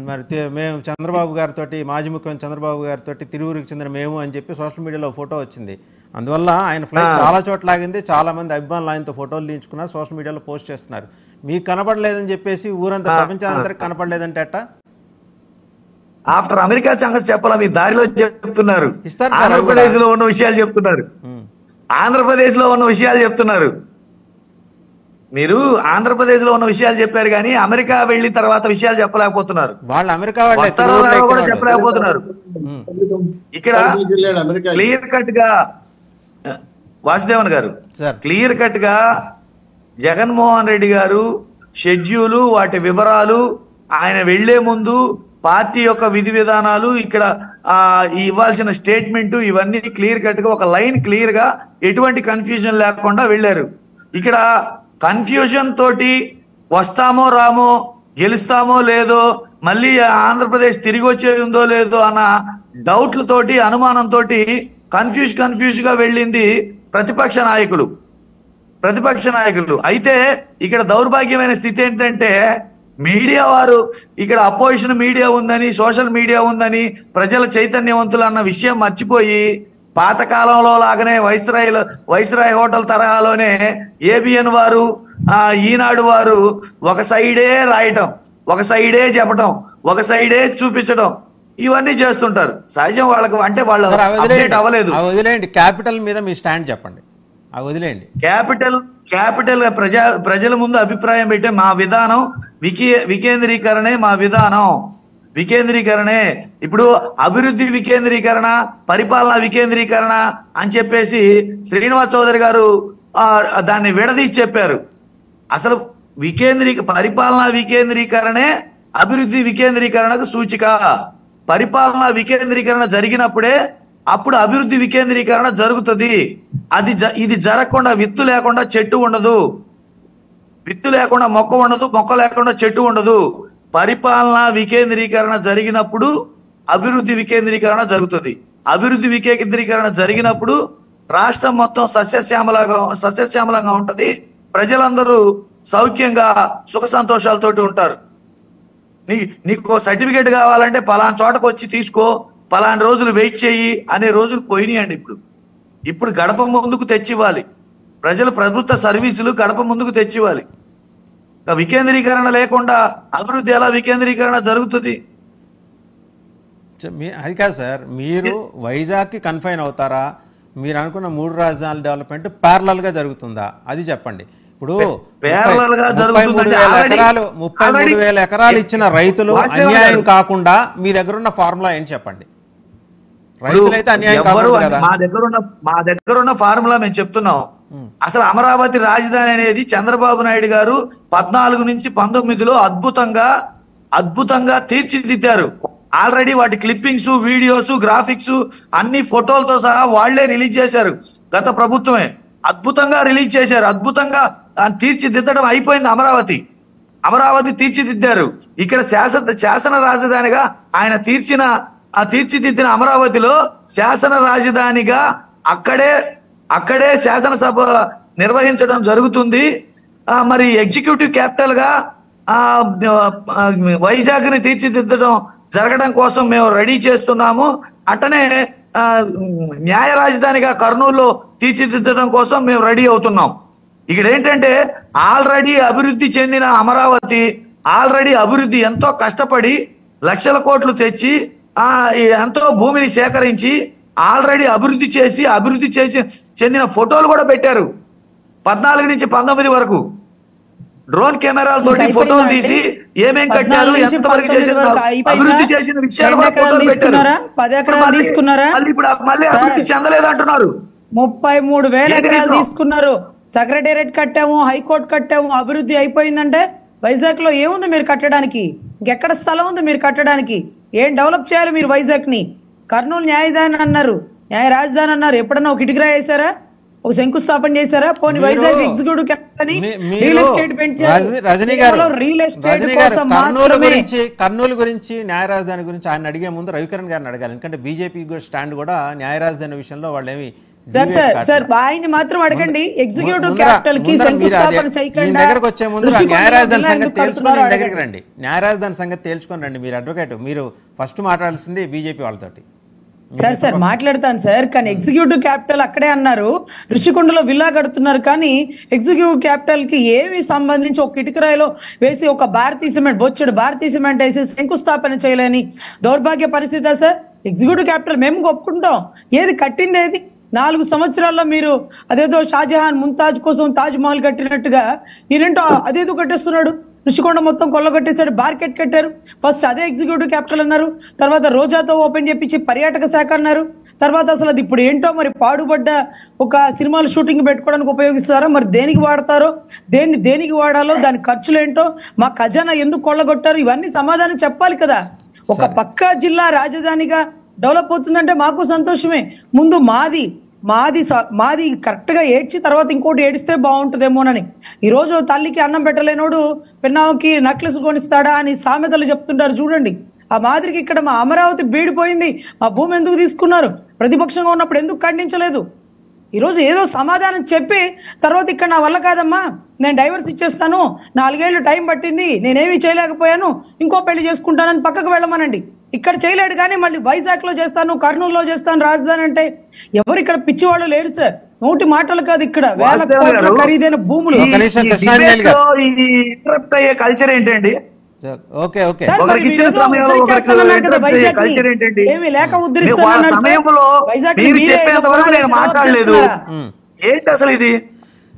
మరి మేము చంద్రబాబు గారితో, మాజీ ముఖ్యమంత్రి చంద్రబాబు గారితో తిరువూరుకి చెందిన మేము అని చెప్పి సోషల్ మీడియాలో ఫోటో వచ్చింది. అందువల్ల ఆయన ఫ్లైట్ చాలా చోట్ల ఆగింది, చాలా మంది అభిమానులు ఆయనతో ఫోటోలు తీయించుకున్నారు, సోషల్ మీడియాలో పోస్ట్ చేస్తున్నారు. మీకు కనపడలేదని చెప్పేసి ఊరంతా, ప్రపంచానంతరికి కనపడలేదంటే అట్ట? ఆఫ్టర్ అమెరికా సంగతి చెప్పాలా, మీ దారిలో చెప్తున్నారు. ఆంధ్రప్రదేశ్ లో ఉన్న విషయాలు చెప్తున్నారు. ఆంధ్రప్రదేశ్ లో ఉన్న విషయాలు చెప్తున్నారు. మీరు ఆంధ్రప్రదేశ్ లో ఉన్న విషయాలు చెప్పారు కానీ అమెరికా వెళ్ళిన తర్వాత విషయాలు చెప్పలేకపోతున్నారు. వాళ్ళు అమెరికా కూడా చెప్పలేకపోతున్నారు. ఇక్కడ క్లియర్ కట్ గా వాసుదేవన్ గారు, క్లియర్ కట్ గా జగన్మోహన్ రెడ్డి గారు షెడ్యూలు, వాటి వివరాలు, ఆయన వెళ్లే ముందు పార్టీ యొక్క విధి విధానాలు, ఇక్కడ ఇవ్వాల్సిన స్టేట్మెంట్, ఇవన్నీ క్లియర్ కట్ గా ఒక లైన్ క్లియర్ గా ఎటువంటి కన్ఫ్యూజన్ లేకుండా వెళ్లారు. ఇక్కడ కన్ఫ్యూజన్ తోటి వస్తామో రామో, గెలుస్తామో లేదో, మళ్ళీ ఆంధ్రప్రదేశ్ తిరిగి వచ్చేది ఉందో లేదో అన్న డౌట్లతోటి, అనుమానంతో కన్ఫ్యూజ్ గా వెళ్ళింది ప్రతిపక్ష నాయకులు. అయితే ఇక్కడ దౌర్భాగ్యమైన స్థితి ఏంటంటే, మీడియా వారు ఇక్కడ అపోజిషన్ మీడియా ఉందని, సోషల్ మీడియా ఉందని, ప్రజల చైతన్యవంతులు అన్న విషయం మర్చిపోయి పాతకాలంలో లాగానే వైస్రాయ్ హోటల్ తరహాలోనే ఏబిఎన్ వారు, ఈనాడు వారు ఒక సైడే రాయటం, ఒక సైడే చెప్పటం, ఒక సైడే చూపించడం, ఇవన్నీ చేస్తుంటారు. సహజం వాళ్ళకి, అంటే వాళ్ళు అప్డేట్ అవ్వలేదు. వదిలేండి, క్యాపిటల్ మీద మీ స్టాండ్ చెప్పండి. వదిలేండి, క్యాపిటల్ ప్రజల ముందు అభిప్రాయం పెట్టే మా విధానం వికేంద్రీకరణే మా విధానం. వికేంద్రీకరణే. ఇప్పుడు అభివృద్ధి వికేంద్రీకరణ, పరిపాలన వికేంద్రీకరణ అని చెప్పేసి శ్రీనివాస్ చౌదరి గారు దాన్ని విడదీసి చెప్పారు. అసలు పరిపాలనా వికేంద్రీకరణే అభివృద్ధి వికేంద్రీకరణకు సూచిక. పరిపాలనా వికేంద్రీకరణ జరిగినప్పుడే అప్పుడు అభివృద్ధి వికేంద్రీకరణ జరుగుతుంది. ఇది జరగకుండా విత్తు లేకుండా చెట్టు ఉండదు, విత్తు లేకుండా మొక్క ఉండదు, మొక్క లేకుండా చెట్టు ఉండదు. పరిపాలనా వికేంద్రీకరణ జరిగినప్పుడు అభివృద్ధి వికేంద్రీకరణ జరుగుతుంది. అభివృద్ధి వికేంద్రీకరణ జరిగినప్పుడు రాష్ట్రం మొత్తం సస్యశ్యామలంగా ఉంటది. ప్రజలందరూ సౌఖ్యంగా సుఖ సంతోషాలతోటి ఉంటారు. నీకు సర్టిఫికేట్ కావాలంటే పలానా చోటకు వచ్చి తీసుకో, పలానా రోజులు వెయిట్ చేయి అనే రోజులు పోయినాయండి. ఇప్పుడు గడప ముందుకు తెచ్చివ్వాలి. ప్రజలు ప్రభుత్వ సర్వీసులు గడప ముందుకు తెచ్చివ్వాలి. వికేంద్రీకరణ లేకుండా అభివృద్ధి ఎలా వికేంద్రీకరణ జరుగుతుంది? అది కాదు సార్, మీరు వైజాగ్కి కన్ఫైన్ అవుతారా? మీరు అనుకున్న 3 రాజధానుల డెవలప్మెంట్ ప్యారలల్ గా జరుగుతుందా? అది చెప్పండి. ఇప్పుడు 33,000 ఎకరాలు ఇచ్చిన రైతులు అన్యాయం కాకుండా మీ దగ్గర ఉన్న ఫార్ములా ఏంటి చెప్పండి. రైతులైతే అన్యాయం కాదు కదా. మా దగ్గర ఉన్న ఫార్ములా మేము చెప్తున్నాం. అసలు అమరావతి రాజధాని అనేది చంద్రబాబు నాయుడు గారు 14 నుంచి 19లో అద్భుతంగా తీర్చిదిద్దారు. ఆల్రెడీ వాటి క్లిప్పింగ్స్, వీడియోస్, గ్రాఫిక్స్ అన్ని ఫోటోలతో సహా వాళ్లే రిలీజ్ చేశారు. గత ప్రభుత్వమే అద్భుతంగా రిలీజ్ చేశారు. అద్భుతంగా తీర్చిదిద్దడం అయిపోయింది. అమరావతి తీర్చిదిద్దారు. ఇక్కడ శాసన రాజధానిగా ఆయన తీర్చిన తీర్చిదిద్దిన అమరావతిలో శాసన రాజధానిగా అక్కడే శాసనసభ నిర్వహించడం జరుగుతుంది. మరి ఎగ్జిక్యూటివ్ క్యాపిటల్ గా వైజాగ్ ని తీర్చిదిద్దడం జరగడం కోసం మేము రెడీ చేస్తున్నాము. అట్టనే న్యాయ రాజధానిగా కర్నూలులో తీర్చిదిద్దడం కోసం మేము రెడీ అవుతున్నాం. ఇక్కడ ఏంటంటే ఆల్రెడీ అభివృద్ధి చెందిన అమరావతి ఆల్రెడీ అభివృద్ధి ఎంతో కష్టపడి లక్షల కోట్లు తెచ్చి ఎంతో భూమిని సేకరించి ఆల్రెడీ అభివృద్ధి చేసి చెందిన ఫోటోలు కూడా పెట్టారు. 14 నుంచి 19 వరకు డ్రోన్ కెమెరాలతోటి ఫోటోలు తీసి ఏమేం కట్టారు, ఎంతవరకు చేసిన అభివృద్ధి చేసిన విషయాలు కూడా ఫోటోలు పెట్టారు. మళ్ళీ అభివృద్ధి చెందలేదు అంటున్నారు. 33,000 ఎకరాలు తీసుకున్నారు. సెక్రటేరియట్ కట్టాము, హైకోర్టు కట్టాము, అభివృద్ధి అయిపోయిందంటే వైజాగ్ లో ఏముంది మీరు కట్టడానికి? ఇంకెక్కడ స్థలం ఉంది మీరు కట్టడానికి? ఏం డెవలప్ చేయాలి మీరు వైజాగ్ ని? కర్నూలు న్యాయ రాజధాని అన్నారు. ఎప్పుడన్నా ఒక ఇటుకరా వేసారా? ఒక శంకుస్థాపన చేశారా? పోనీ Vizag executive capital real estate Rajani గారు కర్నూలు గురించి న్యాయ రాజధాని గురించి ఆయన అడిగే ముందు రవికిరణ్ గారిని అడగాలి. ఎందుకంటే బీజేపీ స్టాండ్ కూడా న్యాయ రాజధాని విషయంలో వాళ్ళు ఏమి సార్ ఆయన్ని మాత్రం అడగండి. ఎగ్జిక్యూటివ్ క్యాపిటల్ కి శంకుస్థాపన చేయకుండా దగ్గరకు వచ్చే ముందు న్యాయ రాజధాని సంగతి తేల్చుకొని దగ్గరికి రండి. న్యాయ రాజధాని సంగతి తేల్చుకొని రండి. మీరు అడ్వకేట్, మీరు ఫస్ట్ మాట్లాడాల్సింది బీజేపీ వాళ్ళతోటి. సార్ మాట్లాడతాను సార్, కానీ ఎగ్జిక్యూటివ్ క్యాపిటల్ అక్కడే అన్నారు. ఋషికొండలో విల్లా కడుతున్నారు, కానీ ఎగ్జిక్యూటివ్ క్యాపిటల్ కి ఏమి సంబంధించి ఒక ఇటుకరాయిలో వేసి ఒక భారతీయ సిమెంట్ వేసి శంకుస్థాపన చేయలేని దౌర్భాగ్య పరిస్థితి సార్. ఎగ్జిక్యూటివ్ క్యాపిటల్ మేము ఒప్పుకుంటాం. ఏది కట్టింది ఏది? 4 సంవత్సరాల్లో మీరు అదేదో షాజహాన్ ముంతాజ్ కోసం తాజ్ మహల్ కట్టినట్టుగా ఈయనేంటో అదేదో కట్టేస్తున్నాడు. ఋషికొండ మొత్తం కొల్లగొట్టేశాడు, మార్కెట్ కట్టారు. ఫస్ట్ అదే ఎగ్జిక్యూటివ్ క్యాపిటల్ అన్నారు, తర్వాత రోజాతో ఓపెన్ చేపించి పర్యాటక శాఖ అన్నారు. తర్వాత అసలు అది ఇప్పుడు ఏంటో మరి పాడుబడ్డ ఒక సినిమాలు షూటింగ్ పెట్టుకోవడానికి ఉపయోగిస్తారో మరి దేనికి వాడతారో, దేనికి వాడాలో, దాని ఖర్చులు ఏంటో, మా ఖజానా ఎందుకు కొల్లగొట్టారు, ఇవన్నీ సమాధానం చెప్పాలి కదా. ఒక పక్కా జిల్లా రాజధానిగా డెవలప్ అవుతుందంటే మాకు సంతోషమే. ముందు మాది కరెక్ట్ గా ఏడ్చి తర్వాత ఇంకోటి ఏడిస్తే బాగుంటుందేమోనని. ఈ రోజు తల్లికి అన్నం పెట్టలేనోడు పెన్నావుకి నక్లెస్ కొనిస్తాడా అని సామెతలు చెప్తుంటారు చూడండి. ఆ మాదిరికి ఇక్కడ మా అమరావతి బీడిపోయింది. మా భూమి ఎందుకు తీసుకున్నారు? ప్రతిపక్షంగా ఉన్నప్పుడు ఎందుకు ఖండించలేదు? ఈరోజు ఏదో సమాధానం చెప్పి తర్వాత ఇక్కడ నా వల్ల కాదమ్మా, నేను డైవర్స్ ఇచ్చేస్తాను, 4 ఏళ్ళు టైం పట్టింది, నేనేమీ చేయలేకపోయాను, ఇంకో పెళ్లి చేసుకుంటానని పక్కకు వెళ్ళమనండి. ఇక్కడ చేయలేడు కానీ మళ్ళీ వైజాగ్ లో చేస్తాను, కర్నూలులో చేస్తాను రాజధాని అంటే ఎవరు ఇక్కడ పిచ్చివాళ్ళు లేరు సార్. నోటి మాటలు కాదు, ఇక్కడ వేల కోట్ల ఖరీదైన భూములు. కల్చర్ ఏంటండి? ఏమి లేక ఉద్ధరిస్తాను మాట్లాడలేదు ఏంటి అసలు ఇది?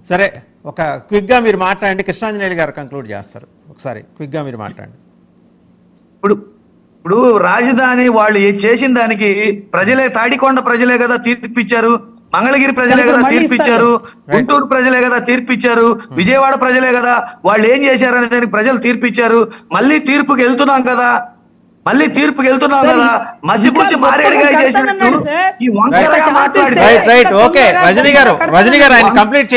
సరే, ఒక క్విక్ గా మీరు మాట్లాడండి. కృష్ణాంజనేయులు గారు కంక్లూడ్ చేస్తారు. ఒకసారి క్విక్ గా మీరు మాట్లాడండి. ఇప్పుడు రాజధాని వాళ్ళు చేసిన దానికి ప్రజలే, తాడికొండ ప్రజలే కదా తీర్పిచ్చారు, మంగళగిరి ప్రజలే కదా తీర్పిచ్చారు, గుంటూరు ప్రజలే కదా తీర్పిచ్చారు, విజయవాడ ప్రజలే కదా వాళ్ళు ఏం చేశారనే దానికి ప్రజలు తీర్పిచ్చారు. మళ్ళీ తీర్పుకి వెళ్తున్నాం కదా, మసిపూచి మారేడుగా చేసినట్టు ఈ వంకరగా మాట్లాడితే రజనీ గారు ఆయన కంప్లీట్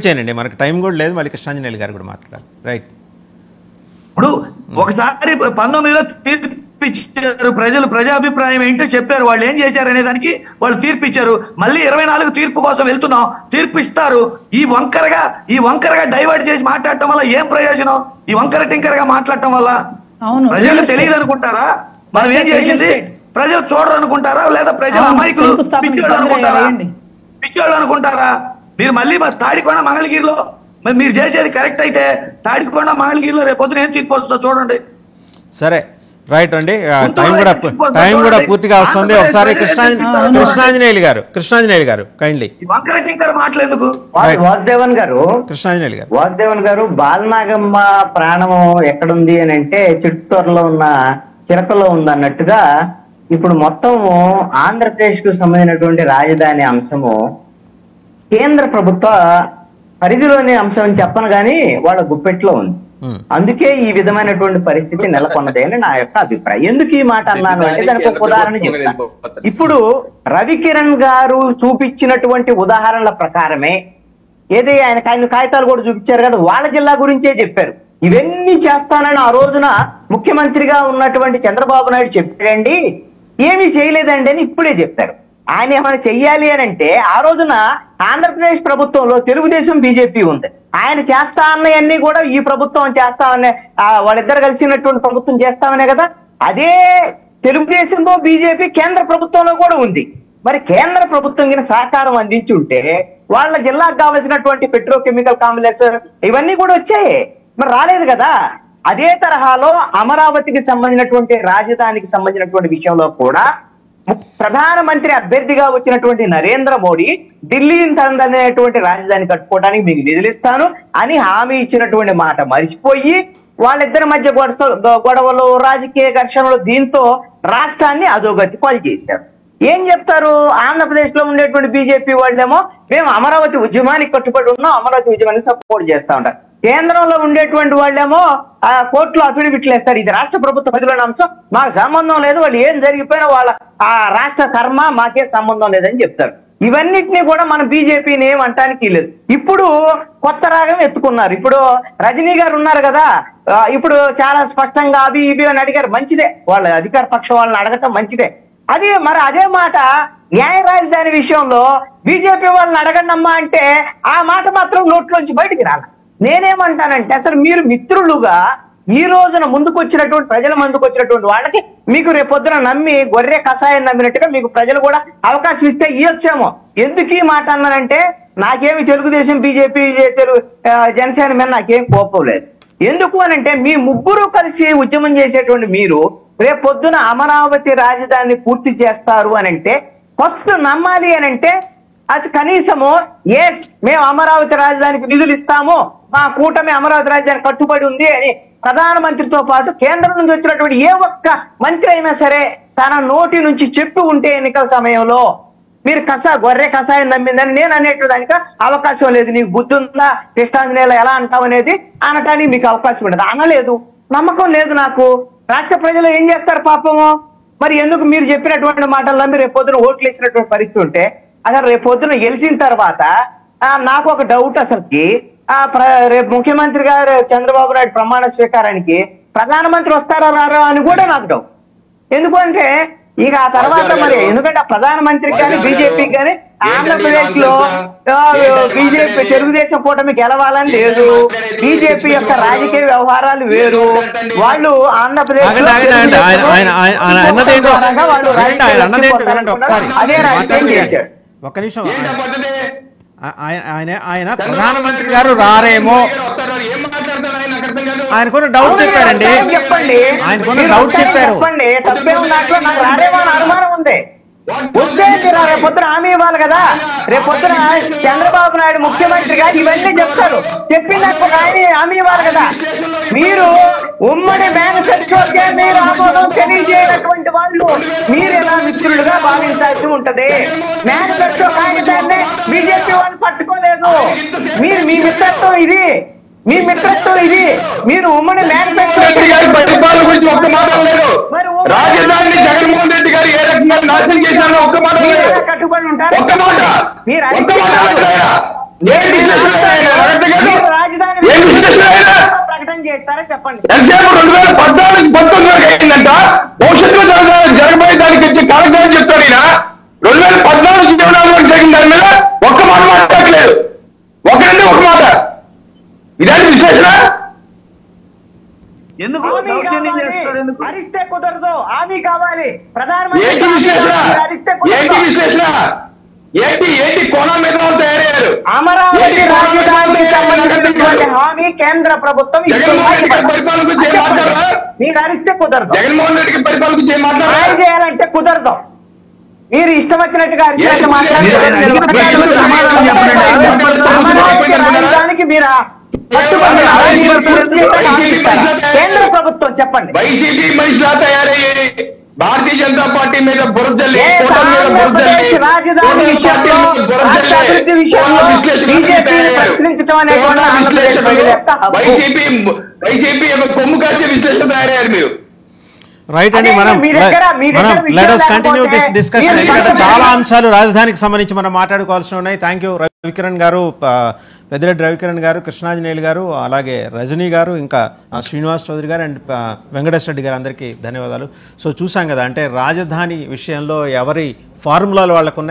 చేయనండి. మనకు టైం కూడా లేదు. మళ్ళీ కృష్ణాంజనేయులు గారు కూడా మాట్లాడారు. రైట్. ఇప్పుడు ఒకసారి 19లో తీర్పిచ్చారు, ప్రజాభిప్రాయం ఏంటో చెప్పారు, వాళ్ళు ఏం చేశారు అనే దానికి వాళ్ళు తీర్పిచ్చారు. మళ్ళీ 24 తీర్పు కోసం వెళ్తున్నాం, తీర్పు ఇస్తారు. ఈ వంకరగా డైవర్ట్ చేసి మాట్లాడటం వల్ల ఏం ప్రయోజనం? ఈ వంకర టింకరగా మాట్లాడటం వల్ల ప్రజలు తెలియదు అనుకుంటారా? మనం ఏం చేసింది ప్రజలు చూడరు అనుకుంటారా? లేదా ప్రజల అమాయకులు పిచ్చోళ్ళు అనుకుంటారా? మీరు మళ్ళీ తాడికొండ మంగళగిరిలో మరి మీరు చేసేది కరెక్ట్ అయితే తాడికొండ మంగళగిరిలో రేపు పొద్దున ఏం తీర్పు వస్తుందో చూడండి. సరే, రైట్ అండి. టైం కూడా పూర్తిగా వస్తుంది. ఒకసారి కృష్ణాంజనేయులు గారు కైండ్లీ మాట్లాడేందుకు. వాసుదేవన్ గారు బాలనాగమ్మ ప్రాణము ఎక్కడుంది అని అంటే చిట్టూరులో ఉన్న చిరకలో ఉంది అన్నట్టుగా ఇప్పుడు మొత్తం ఆంధ్రప్రదేశ్ కు సంబంధించినటువంటి రాజధాని అంశము కేంద్ర ప్రభుత్వ పరిధిలోని అంశం అని చెప్పను గాని వాళ్ళ గుప్పెట్లో ఉంది. అందుకే ఈ విధమైనటువంటి పరిస్థితి నెలకొన్నది అని నా యొక్క అభిప్రాయం. ఎందుకు ఈ మాట అన్నాను అంటే దానికి ఒక ఉదాహరణ చెప్తాను. ఇప్పుడు రవికిరణ్ గారు చూపించినటువంటి ఉదాహరణల ప్రకారమే ఏది ఆయన కాగితాలు కూడా చూపించారు కదా, వాళ్ళ జిల్లా గురించే చెప్పారు. ఇవన్నీ చేస్తానని ఆ రోజున ముఖ్యమంత్రిగా ఉన్నటువంటి చంద్రబాబు నాయుడు చెప్పాడండి, ఏమీ చేయలేదండి అని ఇప్పుడే చెప్తారు. ఆయన ఏమైనా చెయ్యాలి అని అంటే ఆ రోజున ఆంధ్రప్రదేశ్ ప్రభుత్వంలో తెలుగుదేశం బీజేపీ ఉంది. ఆయన చేస్తా అన్నవన్నీ కూడా ఈ ప్రభుత్వం చేస్తామనే, వాళ్ళిద్దరు కలిసినటువంటి ప్రభుత్వం చేస్తామనే కదా. అదే తెలుగుదేశంలో బీజేపీ కేంద్ర ప్రభుత్వంలో కూడా ఉంది. మరి కేంద్ర ప్రభుత్వం కింద సహకారం అందించి ఉంటే వాళ్ళ జిల్లాకు కావాల్సినటువంటి పెట్రోకెమికల్ కాంప్లెక్స్ ఇవన్నీ కూడా వచ్చాయి, మరి రాలేదు కదా. అదే తరహాలో అమరావతికి సంబంధించినటువంటి రాజధానికి సంబంధించినటువంటి విషయంలో కూడా ప్రధానమంత్రి అభ్యర్థిగా వచ్చినటువంటి నరేంద్ర మోడీ ఢిల్లీని తనదనేటువంటి రాజధాని కట్టుకోవడానికి మీకు నిధులిస్తాను అని హామీ ఇచ్చినటువంటి మాట మరిచిపోయి వాళ్ళిద్దరి మధ్య గొడవలు, రాజకీయ ఘర్షణలు, దీంతో రాష్ట్రాన్ని అధోగతి పాలు చేశారు. ఏం చెప్తారు? ఆంధ్రప్రదేశ్ లో ఉండేటువంటి బీజేపీ వాళ్ళేమో మేము అమరావతి ఉద్యమానికి కట్టుబడి ఉన్నాం, అమరావతి ఉద్యమానికి సపోర్ట్ చేస్తా ఉంటారు. కేంద్రంలో ఉండేటువంటి వాళ్ళేమో కోర్టులో అఫిడవిట్లు వేస్తారు, ఇది రాష్ట్ర ప్రభుత్వ పరిధిలోని అంశం, మాకు సంబంధం లేదు, వాళ్ళు ఏం జరిగిపోయినా వాళ్ళ రాష్ట్ర కర్మ, మాకే సంబంధం లేదని చెప్తారు. ఇవన్నిటినీ కూడా మన బీజేపీని ఏం అంటానికి లేదు. ఇప్పుడు కొత్త రాగం ఎత్తుకున్నారు. ఇప్పుడు రజనీ గారు ఉన్నారు కదా, ఇప్పుడు చాలా స్పష్టంగా అవి ఇవి అని అడిగారు, మంచిదే, వాళ్ళ అధికార పక్షం వాళ్ళని అడగటం మంచిదే. అది మరి అదే మాట న్యాయ రాజధాని విషయంలో బీజేపీ వాళ్ళని అడగండి అమ్మా అంటే ఆ మాట మాత్రం నోట్లోంచి బయటికి రాల. నేనేమంటానంటే అసలు మీరు మిత్రులుగా ఈ రోజున ముందుకు వచ్చినటువంటి ప్రజల ముందుకు వచ్చినటువంటి వాళ్ళకి మీకు రేపొద్దున నమ్మి గొర్రె కషాయం నమ్మినట్టుగా మీకు ప్రజలు కూడా అవకాశం ఇస్తే ఇవ్వచ్చేమో. ఎందుకు ఈ మాట అన్నానంటే నాకేమి తెలుగుదేశం బీజేపీ జనసేన మీద నాకేం కోపం లేదు. ఎందుకు అనంటే మీ ముగ్గురు కలిసి ఉద్యమం చేసేటువంటి మీరు రేపొద్దున అమరావతి రాజధానిని పూర్తి చేస్తారు అనంటే ఫస్ట్ నమ్మాలి అనంటే అది కనీసము మేము అమరావతి రాజధానికి నిధులు ఇస్తాము, మా కూటమి అమరావతి రాజధాని కట్టుబడి ఉంది అని ప్రధానమంత్రితో పాటు కేంద్రం నుంచి వచ్చినటువంటి ఏ ఒక్క మంత్రి అయినా సరే తన నోటి నుంచి చెప్పి ఉంటే ఎన్నికల సమయంలో మీరు గొర్రె కషాయం నమ్మిందని నేను అనేటానికి అవకాశం లేదు. నీకు బుద్ధి ఉందా, కృష్ణాంజనేయులు ఎలా అంటావు అనేది అనటానికి మీకు అవకాశం ఉండదు. అనలేదు, నమ్మకం లేదు నాకు. రాష్ట్ర ప్రజలు ఏం చేస్తారు పాపము? మరి ఎందుకు మీరు చెప్పినటువంటి మాటలు నమ్మి రేపొద్దున ఓట్లు వేసినటువంటి పరిస్థితి ఉంటే అసలు రేపొద్దున గెలిచిన తర్వాత నాకు ఒక డౌట్, అసలుకి రేపు ముఖ్యమంత్రి గారు చంద్రబాబు నాయుడు ప్రమాణ స్వీకారానికి ప్రధానమంత్రి వస్తారా రారా అని కూడా నాకు డౌట్. ఎందుకంటే ఇక ఆ తర్వాత మరి ఎందుకంటే ఆ ప్రధానమంత్రి కానీ బీజేపీ కానీ ఆంధ్రప్రదేశ్ లో బీజేపీ తెలుగుదేశం కూటమి గెలవాలని లేదు, బీజేపీ యొక్క రాజకీయ వ్యవహారాలు వేరు. వాళ్ళు ఆంధ్రప్రదేశ్ అదే రాజకీయం చేశాడు. ఒక్క నిమిషం, ఆయన ప్రధానమంత్రి గారు రారేమో ఆయనకున్న డౌట్ చెప్పారండి, ఆయనకున్న డౌట్ చెప్పారు. చెప్పండి, తప్పేమో దాంట్లో నాకు రారేమో అని అనుమానం ఉంది. వస్తే రేపొద్దున హామీ ఇవ్వాలి కదా. రేపొద్దున చంద్రబాబు నాయుడు ముఖ్యమంత్రిగా ఇవన్నీ చెప్తారు, చెప్పినట్టు హామీ ఇవ్వాలి కదా. మీరు ఉమ్మడి మేనిఫెస్టోకే మీరు ఆమోదం తెలియజేయనటువంటి వాళ్ళు మీరు ఎలా మిత్రులుగా భావించాల్సి ఉంటది? మేనిఫెస్టో కాగితాన్ని బీజేపీ వాళ్ళు పట్టుకోలేదు. మీరు మీ మిత్రత్వం ఇది, మీ మిత్రత్వం ఇది. మీరు ఉమ్మడి మేనిఫెస్టో పరిపాలన గురించి ఒక్క మాట లేదు. రాజధాని జగన్మోహన్ రెడ్డి గారు ఏ రకంగా నాశనం చేశారో ఒక్క మాట కట్టుబడి ఉంటారు. ఒక్క మాట మీరు ప్రకటన చేస్తారా చెప్పండి. 2014-19 వరకు అయిందంట, భవిష్యత్తులో జరగబోయే దానికి వచ్చి కాలజ్ఞానం చెప్తాడు ఈయన. 2014 వరకు జరిగిన దాని మీద ఒక్క మాట మాట్లాడలేదు, ఒకరండి ఒక మాట. ఇలాంటి విశ్లేషణ ఎందుకు దౌర్జన్యం చేస్తారు? ఎందుకు అరిస్తే కుదరదు, హామీ కావాలి. ఏంటి విశ్లేషణ? ఏంటి విశ్లేషణ? ఏంటి కోణం మీద తయారయ్యారు? అమరావతి రాజధానికి సంబంధించినటువంటి హామీ కేంద్ర ప్రభుత్వం పరిపాలన గురించి ఏం మాట్లాడరా? మీరు అరిస్తే కుదరదు. జగన్మోహన్ రెడ్డికి పరిపాలన గురించి ఏం మాట్లాడారు? న్యాయం చేయాలంటే కుదరదు. మీరు ఇష్టమొచ్చినట్టుగా రాజధానికి మీరు కేంద్ర ప్రభుత్వం చెప్పండి. వైసీపీ మనిషిలా తయారయ్యి భారతీయ జనతా పార్టీ మీద రాజధాని విషయంలో అభివృద్ధి విషయంలో బీజేపీని ప్రశ్నించడం అనేటువంటి వైసీపీ కొమ్ము కాసే విశ్లేషణ తయారయ్యారు మీరు. రైట్ అండి, మనం let us continue this discussion. ఎందుకంటే చాలా అంశాలు రాజధానికి సంబంధించి మనం మాట్లాడుకోవాల్సి ఉన్నాయి. Thank you. రవికిరణ్ గారు, పెద్దిరెడ్డి రవికిరణ్ గారు, కృష్ణాంజనేయులు గారు, అలాగే రజనీ గారు, ఇంకా శ్రీనివాస్ చౌదరి గారు అండ్ వెంకటేశ్వర రెడ్డి గారు, అందరికీ ధన్యవాదాలు. సో చూసాం కదా, అంటే రాజధాని విషయంలో ఎవరి ఫార్ములాలు వాళ్ళకున్నాయి.